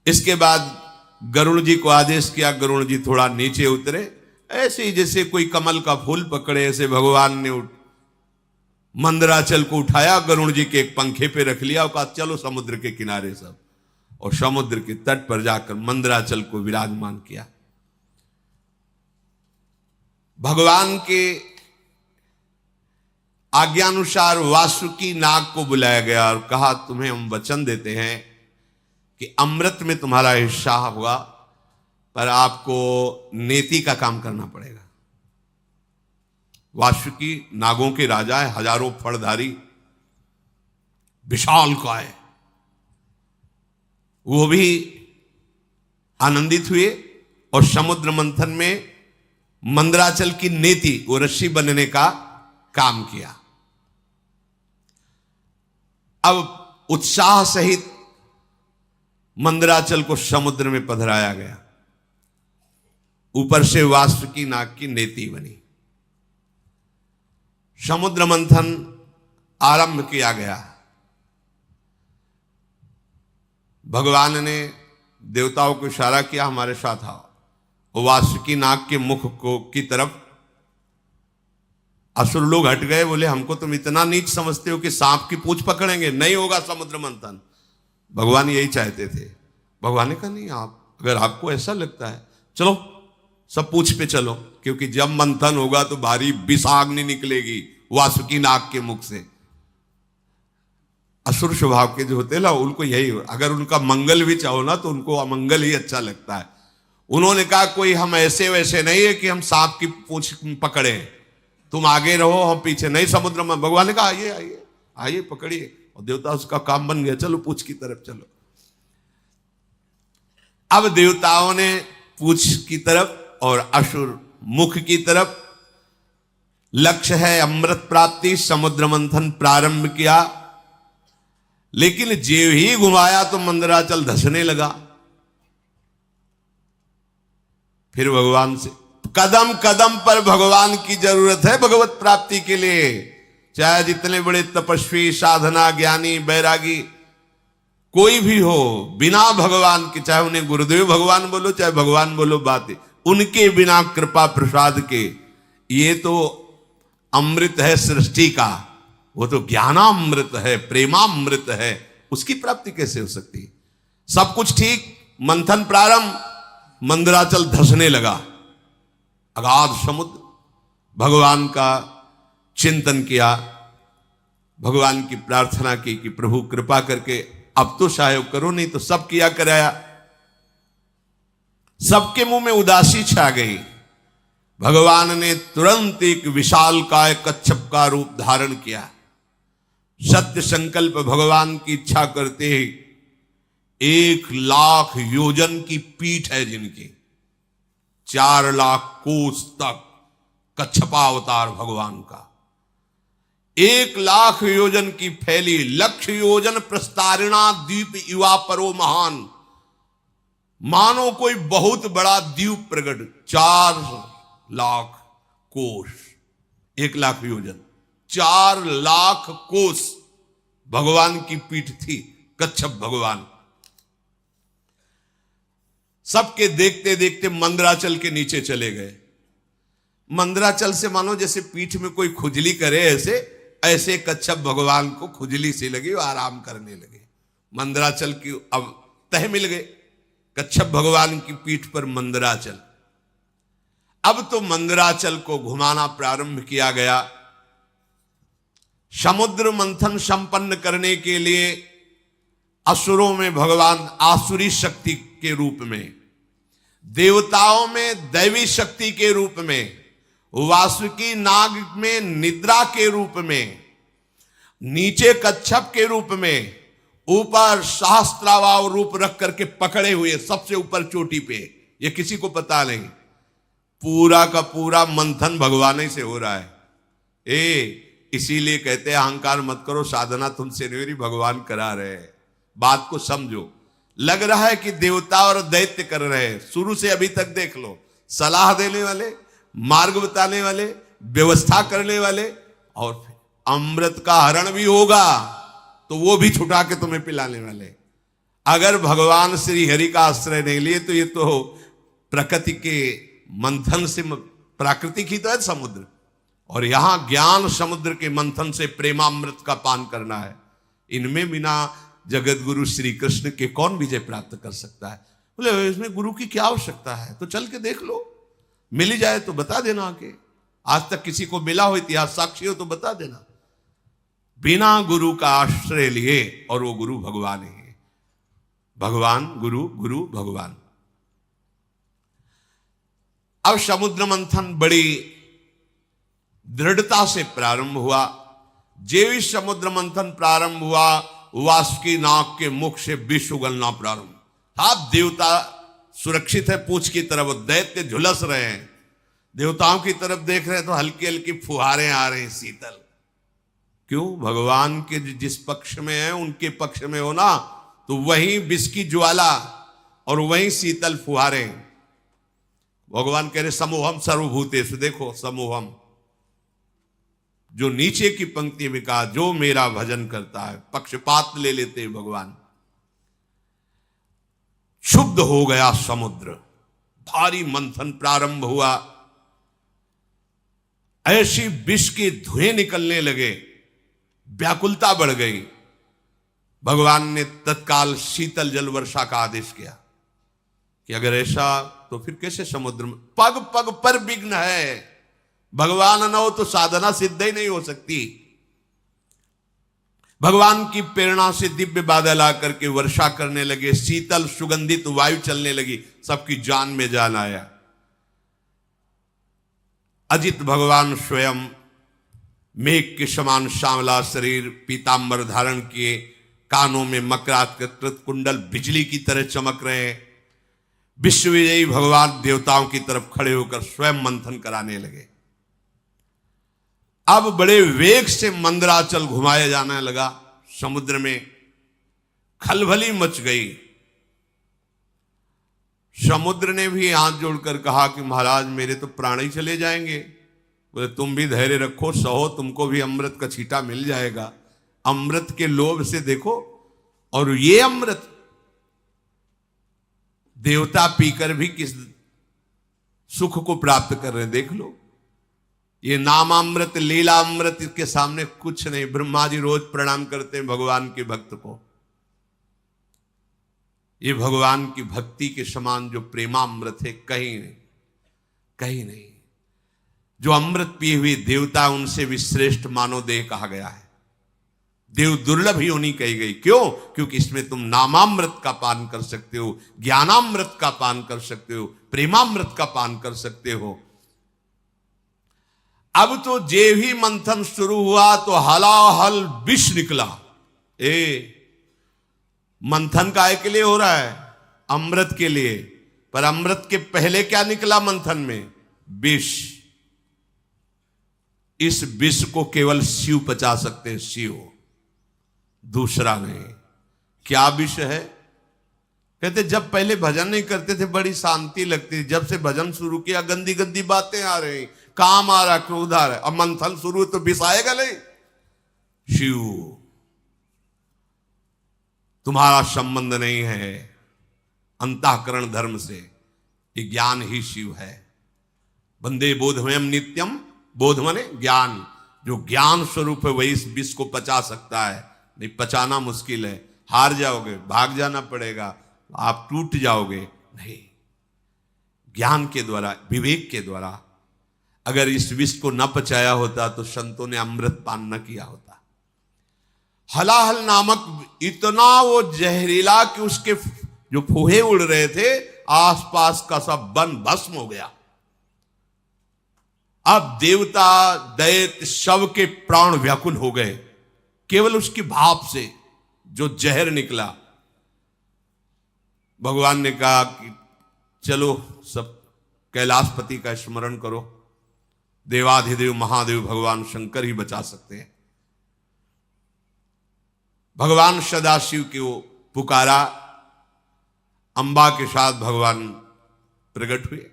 इसके बाद गरुड़ जी को आदेश किया, गरुड़ जी थोड़ा नीचे उतरे। ऐसे ही जैसे कोई कमल का फूल पकड़े, ऐसे भगवान ने मंदराचल को उठाया, गरुड़ जी के एक पंखे पे रख लिया और कहा चलो समुद्र के किनारे सब, और समुद्र के तट पर जाकर मंदराचल को विराजमान किया। भगवान के आज्ञानुसार वासुकी नाग को बुलाया गया और कहा तुम्हें हम वचन देते हैं कि अमृत में तुम्हारा हिस्सा होगा, पर आपको नेति का काम करना पड़ेगा। वासुकी नागों के राजा है, हजारों फड़धारी, विशाल काय। वो भी आनंदित हुए और समुद्र मंथन में मंदराचल की नेति, वो रस्सी बनने का काम किया। अब उत्साह सहित मंदराचल को समुद्र में पधराया गया। ऊपर से वासुकी नाग की नेति बनी। समुद्र मंथन आरंभ किया गया। भगवान ने देवताओं को इशारा किया हमारे साथ आओ। वो वासुकी नाग के मुख को की तरफ असुर लोग हट गए, बोले हमको तुम इतना नीच समझते हो कि सांप की पूंछ पकड़ेंगे, नहीं होगा समुद्र मंथन। भगवान यही चाहते थे। भगवान ने कहा नहीं, आप अगर आपको ऐसा लगता है चलो सब पूंछ पे चलो, क्योंकि जब मंथन होगा तो भारी विषाग्नि निकलेगी वासुकी नाग के मुख से। असुर स्वभाव के जो होते हैं ना, उनको यही, अगर उनका मंगल भी चाहो ना तो उनको अमंगल ही अच्छा लगता है। उन्होंने कहा कोई हम ऐसे वैसे नहीं है कि हम सांप की पूंछ पकड़े, तुम आगे रहो हम पीछे नहीं। समुद्र में भगवान ने कहा आइए आइए आइए पकड़िए, और देवता उसका काम बन गया, चलो पूंछ की तरफ चलो। अब देवताओं ने पूंछ की तरफ और असुर मुख की तरफ, लक्ष्य है अमृत प्राप्ति, समुद्र मंथन प्रारंभ किया। लेकिन जेव ही घुमाया तो मंदराचल धसने लगा। फिर भगवान से कदम कदम पर भगवान की जरूरत है भगवत प्राप्ति के लिए। चाहे जितने बड़े तपस्वी, साधना, ज्ञानी, बैरागी कोई भी हो, बिना भगवान के, चाहे उन्हें गुरुदेव भगवान बोलो चाहे भगवान बोलो, बातें उनके बिना कृपा प्रसाद के, ये तो अमृत है सृष्टि का, वो तो ज्ञानामृत है, प्रेमामृत है, उसकी प्राप्ति कैसे हो सकती है? सब कुछ ठीक, मंथन प्रारंभ, मंदराचल धसने लगा। अगाध समुद्र, भगवान का चिंतन किया, भगवान की प्रार्थना की कि प्रभु कृपा करके अब तो सहयोग करो, नहीं तो सब किया कराया। सबके मुंह में उदासी छा गई। भगवान ने तुरंत एक विशालकाय कच्छप का रूप धारण किया। सत्य संकल्प भगवान की इच्छा करते ही 1,00,000 योजन की पीठ है जिनकी, 4,00,000 कोस तक कच्छपावतार भगवान का, 1,00,000 योजन की फैली, 1,00,000 योजन प्रस्तारिणा द्वीप युवा परो महान, मानो कोई बहुत बड़ा द्वीप प्रकट, 4,00,000 कोस, 1,00,000 योजन, 4,00,000 कोस भगवान की पीठ थी, कच्छप भगवान। सबके देखते देखते मंदराचल के नीचे चले गए। मंदराचल से मानो जैसे पीठ में कोई खुजली करे, ऐसे कच्छप भगवान को खुजली सी लगी, आराम करने लगे। मंदराचल की अब तह मिल गए, कच्छप भगवान की पीठ पर मंदराचल। अब तो मंदराचल को घुमाना प्रारंभ किया गया। समुद्र मंथन संपन्न करने के लिए असुरों में भगवान आसुरी शक्ति के रूप में, देवताओं में दैवी शक्ति के रूप में, वासुकी नाग में निद्रा के रूप में, नीचे कच्छप के रूप में, ऊपर सहस्त्रावाव रूप रख करके पकड़े हुए सबसे ऊपर चोटी पे, ये किसी को पता नहीं। पूरा का पूरा मंथन भगवान ही से हो रहा है। इसीलिए कहते हैं अहंकार मत करो, साधना तुमसे नहीं हो रही, भगवान करा रहे हैं। बात को समझो। लग रहा है कि देवता और दैत्य कर रहे हैं, शुरू से अभी तक देख लो, सलाह देने वाले, मार्ग बताने वाले, व्यवस्था करने वाले, और फिर अमृत का हरण भी होगा तो वो भी छुटा के तुम्हें पिलाने वाले। अगर भगवान श्री हरि का आश्रय नहीं लिए तो ये तो प्रकृति के मंथन से, प्राकृतिक ही तो है समुद्र, और यहां ज्ञान समुद्र के मंथन से प्रेमामृत का पान करना है। इनमें बिना जगत गुरु श्री कृष्ण के कौन विजय प्राप्त कर सकता है? बोले इसमें गुरु की क्या आवश्यकता है? तो चल के देख लो, मिल ही जाए तो बता देना आके। आज तक किसी को मिला हो, इतिहास साक्षी हो तो बता देना। बिना गुरु का आश्रय लिए, और वो गुरु भगवान ही है। भगवान गुरु, गुरु भगवान। अब समुद्र मंथन बड़ी दृढ़ता से प्रारंभ हुआ। जेवी समुद्र मंथन प्रारंभ हुआ, वासुकी नाग के मुख से विष उगलना प्रारंभ। आप देवता सुरक्षित है पूंछ की तरफ, दैत्य झुलस रहे हैं। देवताओं की तरफ देख रहे हैं तो हल्की हल्की फुहारें आ रहे हैं, शीतल। क्यों? भगवान के जिस पक्ष में है उनके पक्ष में हो ना, तो वहीं विष की ज्वाला और वहीं शीतल फुहारें। भगवान कह रहे समूहम सर्वभूतेषु, देखो समूहम, जो नीचे की पंक्ति में कहा जो मेरा भजन करता है, पक्षपात ले लेते हैं भगवान। शुद्ध हो गया समुद्र, भारी मंथन प्रारंभ हुआ। ऐसी विष के धुएं निकलने लगे, व्याकुलता बढ़ गई। भगवान ने तत्काल शीतल जल वर्षा का आदेश किया कि अगर ऐसा तो फिर कैसे समुद्र में, पग पग पर विघ्न है, भगवान न हो तो साधना सिद्ध ही नहीं हो सकती। भगवान की प्रेरणा से दिव्य बादल आकर के वर्षा करने लगे, शीतल सुगंधित वायु चलने लगी, सबकी जान में जान आया। अजित भगवान स्वयं मेघ के समान श्यामला शरीर, पीतांबर धारण किए, कानों में मकराकृत कुंडल बिजली की तरह चमक रहे हैं। विश्वविजयी भगवान देवताओं की तरफ खड़े होकर स्वयं मंथन कराने लगे। अब बड़े वेग से मंदराचल घुमाया जाने लगा। समुद्र में खलबली मच गई। समुद्र ने भी हाथ जोड़कर कहा कि महाराज मेरे तो प्राण ही चले जाएंगे। बोले तुम भी धैर्य रखो, सहो, तुमको भी अमृत का छींटा मिल जाएगा। अमृत के लोभ से देखो, और ये अमृत देवता पीकर भी किस सुख को प्राप्त कर रहे हैं, देख लो। ये नामामृत, लीलामृत इसके सामने कुछ नहीं। ब्रह्मा जी रोज प्रणाम करते हैं भगवान के भक्त को। ये भगवान की भक्ति के समान जो प्रेमामृत है, कहीं नहीं, कहीं नहीं। जो अमृत पिए हुए देवता, उनसे भी श्रेष्ठ मानव देह कहा गया है। देव दुर्लभ ही होनी कही गई। क्यों? क्योंकि इसमें तुम नामामृत का पान कर सकते हो, ज्ञानामृत का पान कर सकते हो, प्रेमामृत का पान कर सकते हो। अब तो जे ही मंथन शुरू हुआ तो हलाहल विष निकला। मंथन काय के लिए हो रहा है? अमृत के लिए। पर अमृत के पहले क्या निकला मंथन में? विष। इस विष को केवल शिव पचा सकते हैं, शिव, दूसरा नहीं। क्या विष है? कहते जब पहले भजन नहीं करते थे बड़ी शांति लगती थी, जब से भजन शुरू किया गंदी गंदी बातें आ रही, काम आ रहा, क्रोध आ रहा। अब मंथन शुरू तो विष आएगा नहीं। शिव, तुम्हारा संबंध नहीं है अंतःकरण धर्म से, ये ज्ञान ही शिव है। वंदे बोधमयम नित्यम, बोध माने ज्ञान। जो ज्ञान स्वरूप है वही इस विष को पचा सकता है, नहीं पचाना मुश्किल है। हार जाओगे, भाग जाना पड़ेगा, आप टूट जाओगे। नहीं, ज्ञान के द्वारा, विवेक के द्वारा। अगर इस विष को न पचाया होता तो संतों ने अमृत पान न किया होता। हलाहल नामक इतना वो जहरीला कि उसके जो फूहे उड़ रहे थे, आसपास का सब वन भस्म हो गया। अब देवता दैत्य सब के प्राण व्याकुल हो गए केवल उसकी भाप से जो जहर निकला। भगवान ने कहा कि चलो सब कैलाशपति का स्मरण करो, देवाधिदेव महादेव भगवान शंकर ही बचा सकते हैं। भगवान सदाशिव को पुकारा, अंबा के साथ भगवान प्रकट हुए।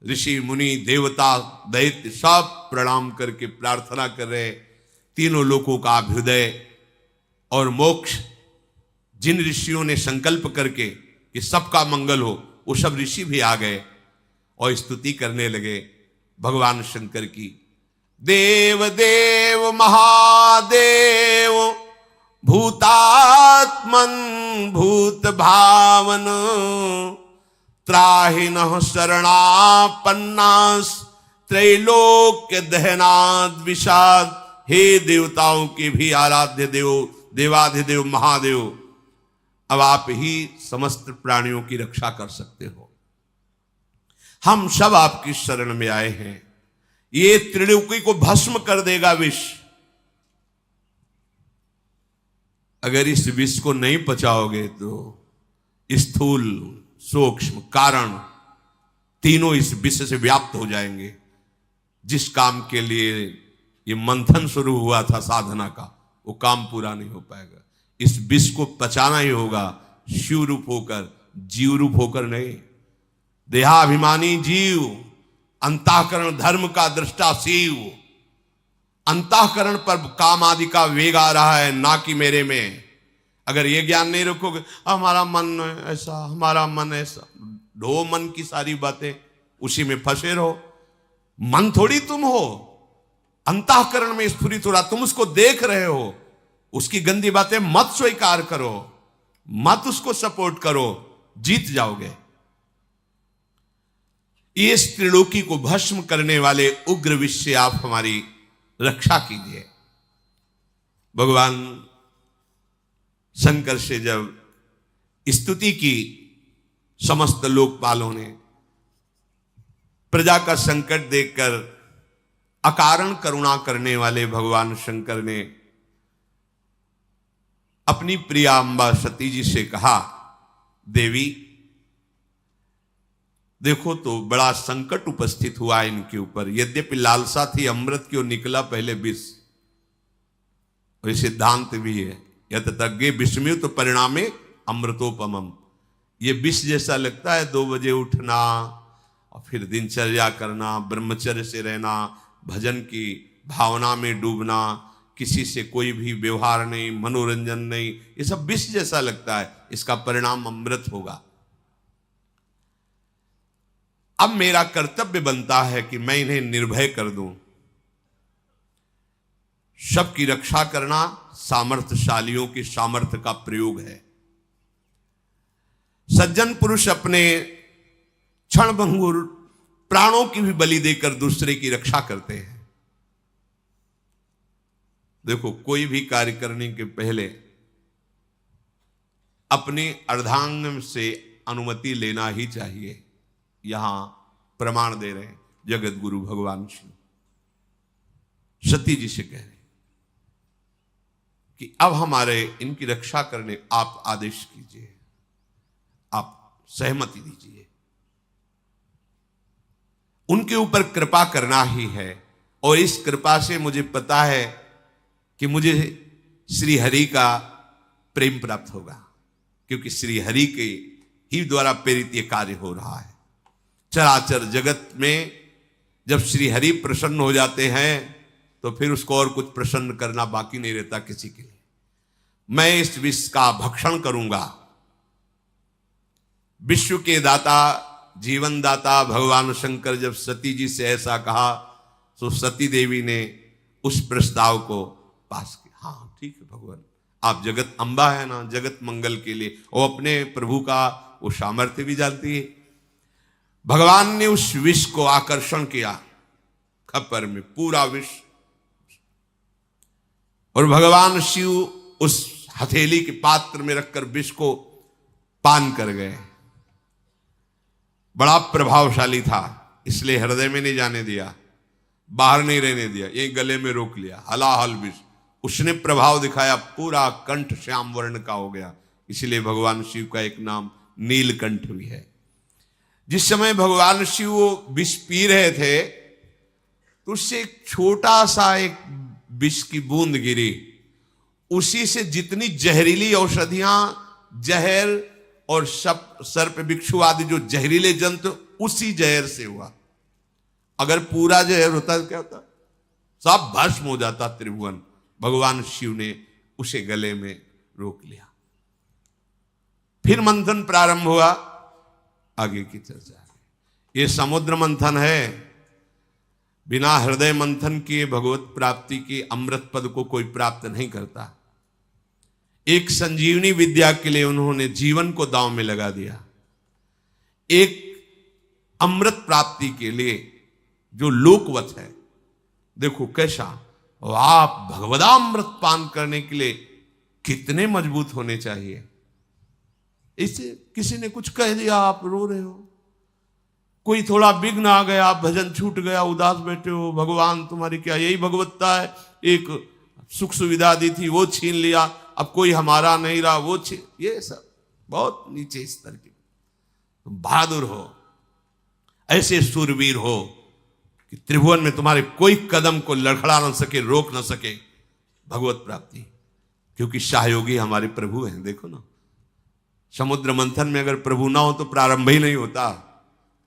ऋषि मुनि देवता दैत्य सब प्रणाम करके प्रार्थना कर रहे। तीनों लोकों का अभ्युदय और मोक्ष जिन ऋषियों ने संकल्प करके कि सबका मंगल हो, वो सब ऋषि भी आ गए और स्तुति करने लगे भगवान शंकर की। देव देव महादेव भूतात्मन भूत भावन त्राहिनः शरणापन्नास त्रैलोक्य दहनाद विषाद। हे देवताओं के भी आराध्य देव, देवाधिदेव महादेव, अब आप ही समस्त प्राणियों की रक्षा कर सकते हो। हम सब आपकी शरण में आए हैं। ये त्रिलोकी को भस्म कर देगा विष। अगर इस विष को नहीं पचाओगे तो स्थूल सूक्ष्म कारण तीनों इस विष से व्याप्त हो जाएंगे। जिस काम के लिए ये मंथन शुरू हुआ था साधना का, वो काम पूरा नहीं हो पाएगा। इस विष को पचाना ही होगा, शिव रूप होकर, जीव रूप होकर नहीं। देहाभिमानी जीव, अंतःकरण धर्म का दृष्टा शिव। अंतःकरण पर काम आदि का वेग आ रहा है, ना कि मेरे में। अगर ये ज्ञान नहीं रखोगे, हमारा मन ऐसा, हमारा मन ऐसा, ढो मन की सारी बातें, उसी में फंसे रहो। मन थोड़ी तुम हो, अंतःकरण में स्फुरित हो रहा, तुम उसको देख रहे हो। उसकी गंदी बातें मत स्वीकार करो, मत उसको सपोर्ट करो, जीत जाओगे। इस त्रिलोकी को भस्म करने वाले उग्र विष से आप हमारी रक्षा कीजिए। भगवान शंकर से जब स्तुति की समस्त लोकपालों ने, प्रजा का संकट देखकर अकारण करुणा करने वाले भगवान शंकर ने अपनी प्रिया अम्बा सती जी से कहा, देवी देखो तो बड़ा संकट उपस्थित हुआ इनके ऊपर। यद्यपि लालसा थी अमृत की, और निकला पहले विष। और सिद्धांत भी है, यत तज्ञे विषमेव तो परिणामे अमृतोपमम। ये विष जैसा लगता है, 2 बजे उठना और फिर दिनचर्या करना, ब्रह्मचर्य से रहना, भजन की भावना में डूबना, किसी से कोई भी व्यवहार नहीं, मनोरंजन नहीं, ये सब विष जैसा लगता है, इसका परिणाम अमृत होगा। अब मेरा कर्तव्य बनता है कि मैं इन्हें निर्भय कर दूं। सबकी रक्षा करना सामर्थ्यशालियों की सामर्थ्य का प्रयोग है। सज्जन पुरुष अपने क्षणभंगुर प्राणों की भी बलि देकर दूसरे की रक्षा करते हैं। देखो, कोई भी कार्य करने के पहले अपने अर्धांग से अनुमति लेना ही चाहिए। यहां प्रमाण दे रहे हैं जगत गुरु भगवान शिव, सती जी से कह रहे कि अब हमारे इनकी रक्षा करने आप आदेश कीजिए, आप सहमति दीजिए। उनके ऊपर कृपा करना ही है, और इस कृपा से मुझे पता है कि मुझे श्री हरि का प्रेम प्राप्त होगा, क्योंकि श्री हरि के ही द्वारा प्रेरित ये कार्य हो रहा है। चराचर जगत में जब श्री हरि प्रसन्न हो जाते हैं तो फिर उसको और कुछ प्रसन्न करना बाकी नहीं रहता किसी के लिए। मैं इस विष का भक्षण करूंगा। विश्व के दाता, जीवन दाता भगवान शंकर जब सती जी से ऐसा कहा तो सती देवी ने उस प्रस्ताव को पास किया। हाँ ठीक है भगवान, आप जगत अम्बा है ना, जगत मंगल के लिए, और अपने प्रभु का वो सामर्थ्य भी जानती है। भगवान ने उस विष को आकर्षण किया खप्पर में, पूरा विष, और भगवान शिव उस हथेली के पात्र में रखकर विष को पान कर गए। बड़ा प्रभावशाली था, इसलिए हृदय में नहीं जाने दिया, बाहर नहीं रहने दिया, ये गले में रोक लिया। हलाहल विष उसने प्रभाव दिखाया, पूरा कंठ श्याम वर्ण का हो गया। इसलिए भगवान शिव का एक नाम नीलकंठ भी है। जिस समय भगवान शिव वो विष पी रहे थे तो उससे एक छोटा सा एक विष की बूंद गिरी, उसी से जितनी जहरीली औषधियां, जहर और सर्प बिच्छू आदि जो जहरीले जंतु, उसी जहर से हुआ। अगर पूरा जहर होता तो क्या होता, सब भस्म हो जाता त्रिभुवन। भगवान शिव ने उसे गले में रोक लिया। फिर मंथन प्रारंभ हुआ, आगे की चर्चा है। ये समुद्र मंथन है, बिना हृदय मंथन किए भगवत प्राप्ति के अमृत पद को कोई प्राप्त नहीं करता। एक संजीवनी विद्या के लिए उन्होंने जीवन को दांव में लगा दिया। एक अमृत प्राप्ति के लिए जो लोकवत है, देखो कैसा, आप भगवदामृत पान करने के लिए कितने मजबूत होने चाहिए। इससे किसी ने कुछ कह दिया, आप रो रहे हो, कोई थोड़ा विघ्न आ गया, भजन छूट गया, उदास बैठे हो, भगवान तुम्हारी क्या यही भगवत्ता है, एक सुख सुविधा दी थी वो छीन लिया, अब कोई हमारा नहीं रहा वो छीन, ये सब बहुत नीचे स्तर के। तुम बहादुर हो, ऐसे सूरवीर हो कि त्रिभुवन में तुम्हारे कोई कदम को लड़खड़ा न सके, रोक न सके भगवत प्राप्ति, क्योंकि सहयोगी हमारे प्रभु हैं। देखो ना, समुद्र मंथन में अगर प्रभु ना हो तो प्रारंभ ही नहीं होता।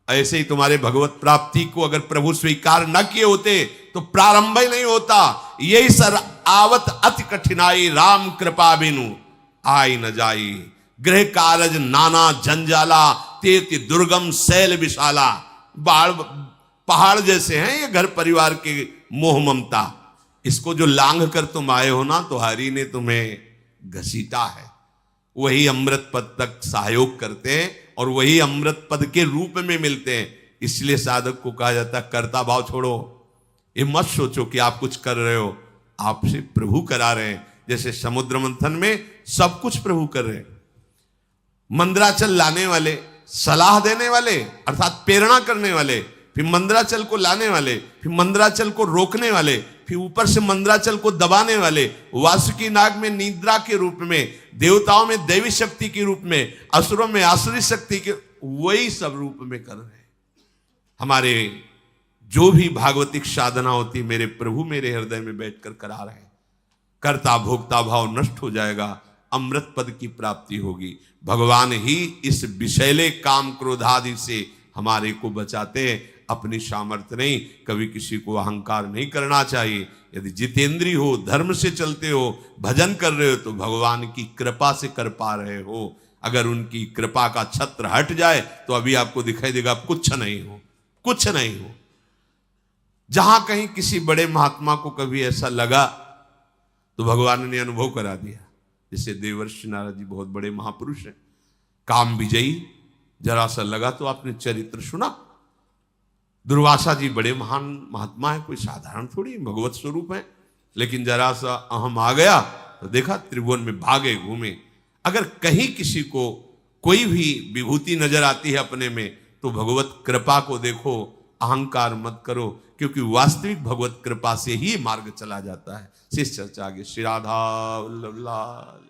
ऐसे ही तुम्हारे भगवत प्राप्ति को अगर प्रभु स्वीकार न किए होते तो प्रारंभ ही नहीं होता। यही सर आवत अति कठिनाई, राम कृपा बिनु आई न जाई, गृह कारज नाना जंजाला, तेति दुर्गम शैल विशाला। पहाड़ जैसे हैं ये घर परिवार के मोह ममता, इसको जो लांघ कर तुम आए हो ना, तो हरि ने तुम्हें घसीटा है। वही अमृत पद तक सहयोग करते हैं और वही अमृत पद के रूप में मिलते हैं। इसलिए साधक को कहा जाता है कर्ता भाव छोड़ो। ये मत सोचो कि आप कुछ कर रहे हो, आपसे प्रभु करा रहे हैं। जैसे समुद्र मंथन में सब कुछ प्रभु कर रहे हैं। मंदराचल लाने वाले, सलाह देने वाले अर्थात प्रेरणा करने वाले, फिर मंदराचल को लाने वाले, फिर मंदराचल को रोकने वाले, फिर ऊपर से मंदराचल को दबाने वाले, वासुकी नाग में निद्रा के रूप में, देवताओं में दैवी शक्ति के रूप में, असुरों में आसुरी शक्ति के, वही सब रूप में कर रहे हैं। हमारे जो भी भागवतिक साधना होती मेरे प्रभु मेरे हृदय में बैठकर करा रहे हैं। कर्ता भोक्ता भाव नष्ट हो जाएगा, अमृत पद की प्राप्ति होगी। भगवान ही इस विषैले काम क्रोधादि से हमारे को बचाते हैं, अपनी सामर्थ्य नहीं। कभी किसी को अहंकार नहीं करना चाहिए। यदि जितेंद्री हो, धर्म से चलते हो, भजन कर रहे हो तो भगवान की कृपा से कर पा रहे हो। अगर उनकी कृपा का छत्र हट जाए तो अभी आपको दिखाई देगा कुछ नहीं हो, कुछ नहीं हो। जहां कहीं किसी बड़े महात्मा को कभी ऐसा लगा तो भगवान ने अनुभव करा दिया। जैसे देवर्षि नारद जी बहुत बड़े महापुरुष हैं, काम विजयी, जरा सा लगा तो आपने चरित्र सुना। दुर्वासा जी बड़े महान महात्मा है, कोई साधारण थोड़ी भगवत स्वरूप है, लेकिन जरा सा अहम आ गया तो देखा त्रिभुवन में भागे घूमे। अगर कहीं किसी को कोई भी विभूति नजर आती है अपने में तो भगवत कृपा को देखो, अहंकार मत करो, क्योंकि वास्तविक भगवत कृपा से ही मार्ग चला जाता है। शेष चर्चा आगे। श्री राधा वल्लभ लाल।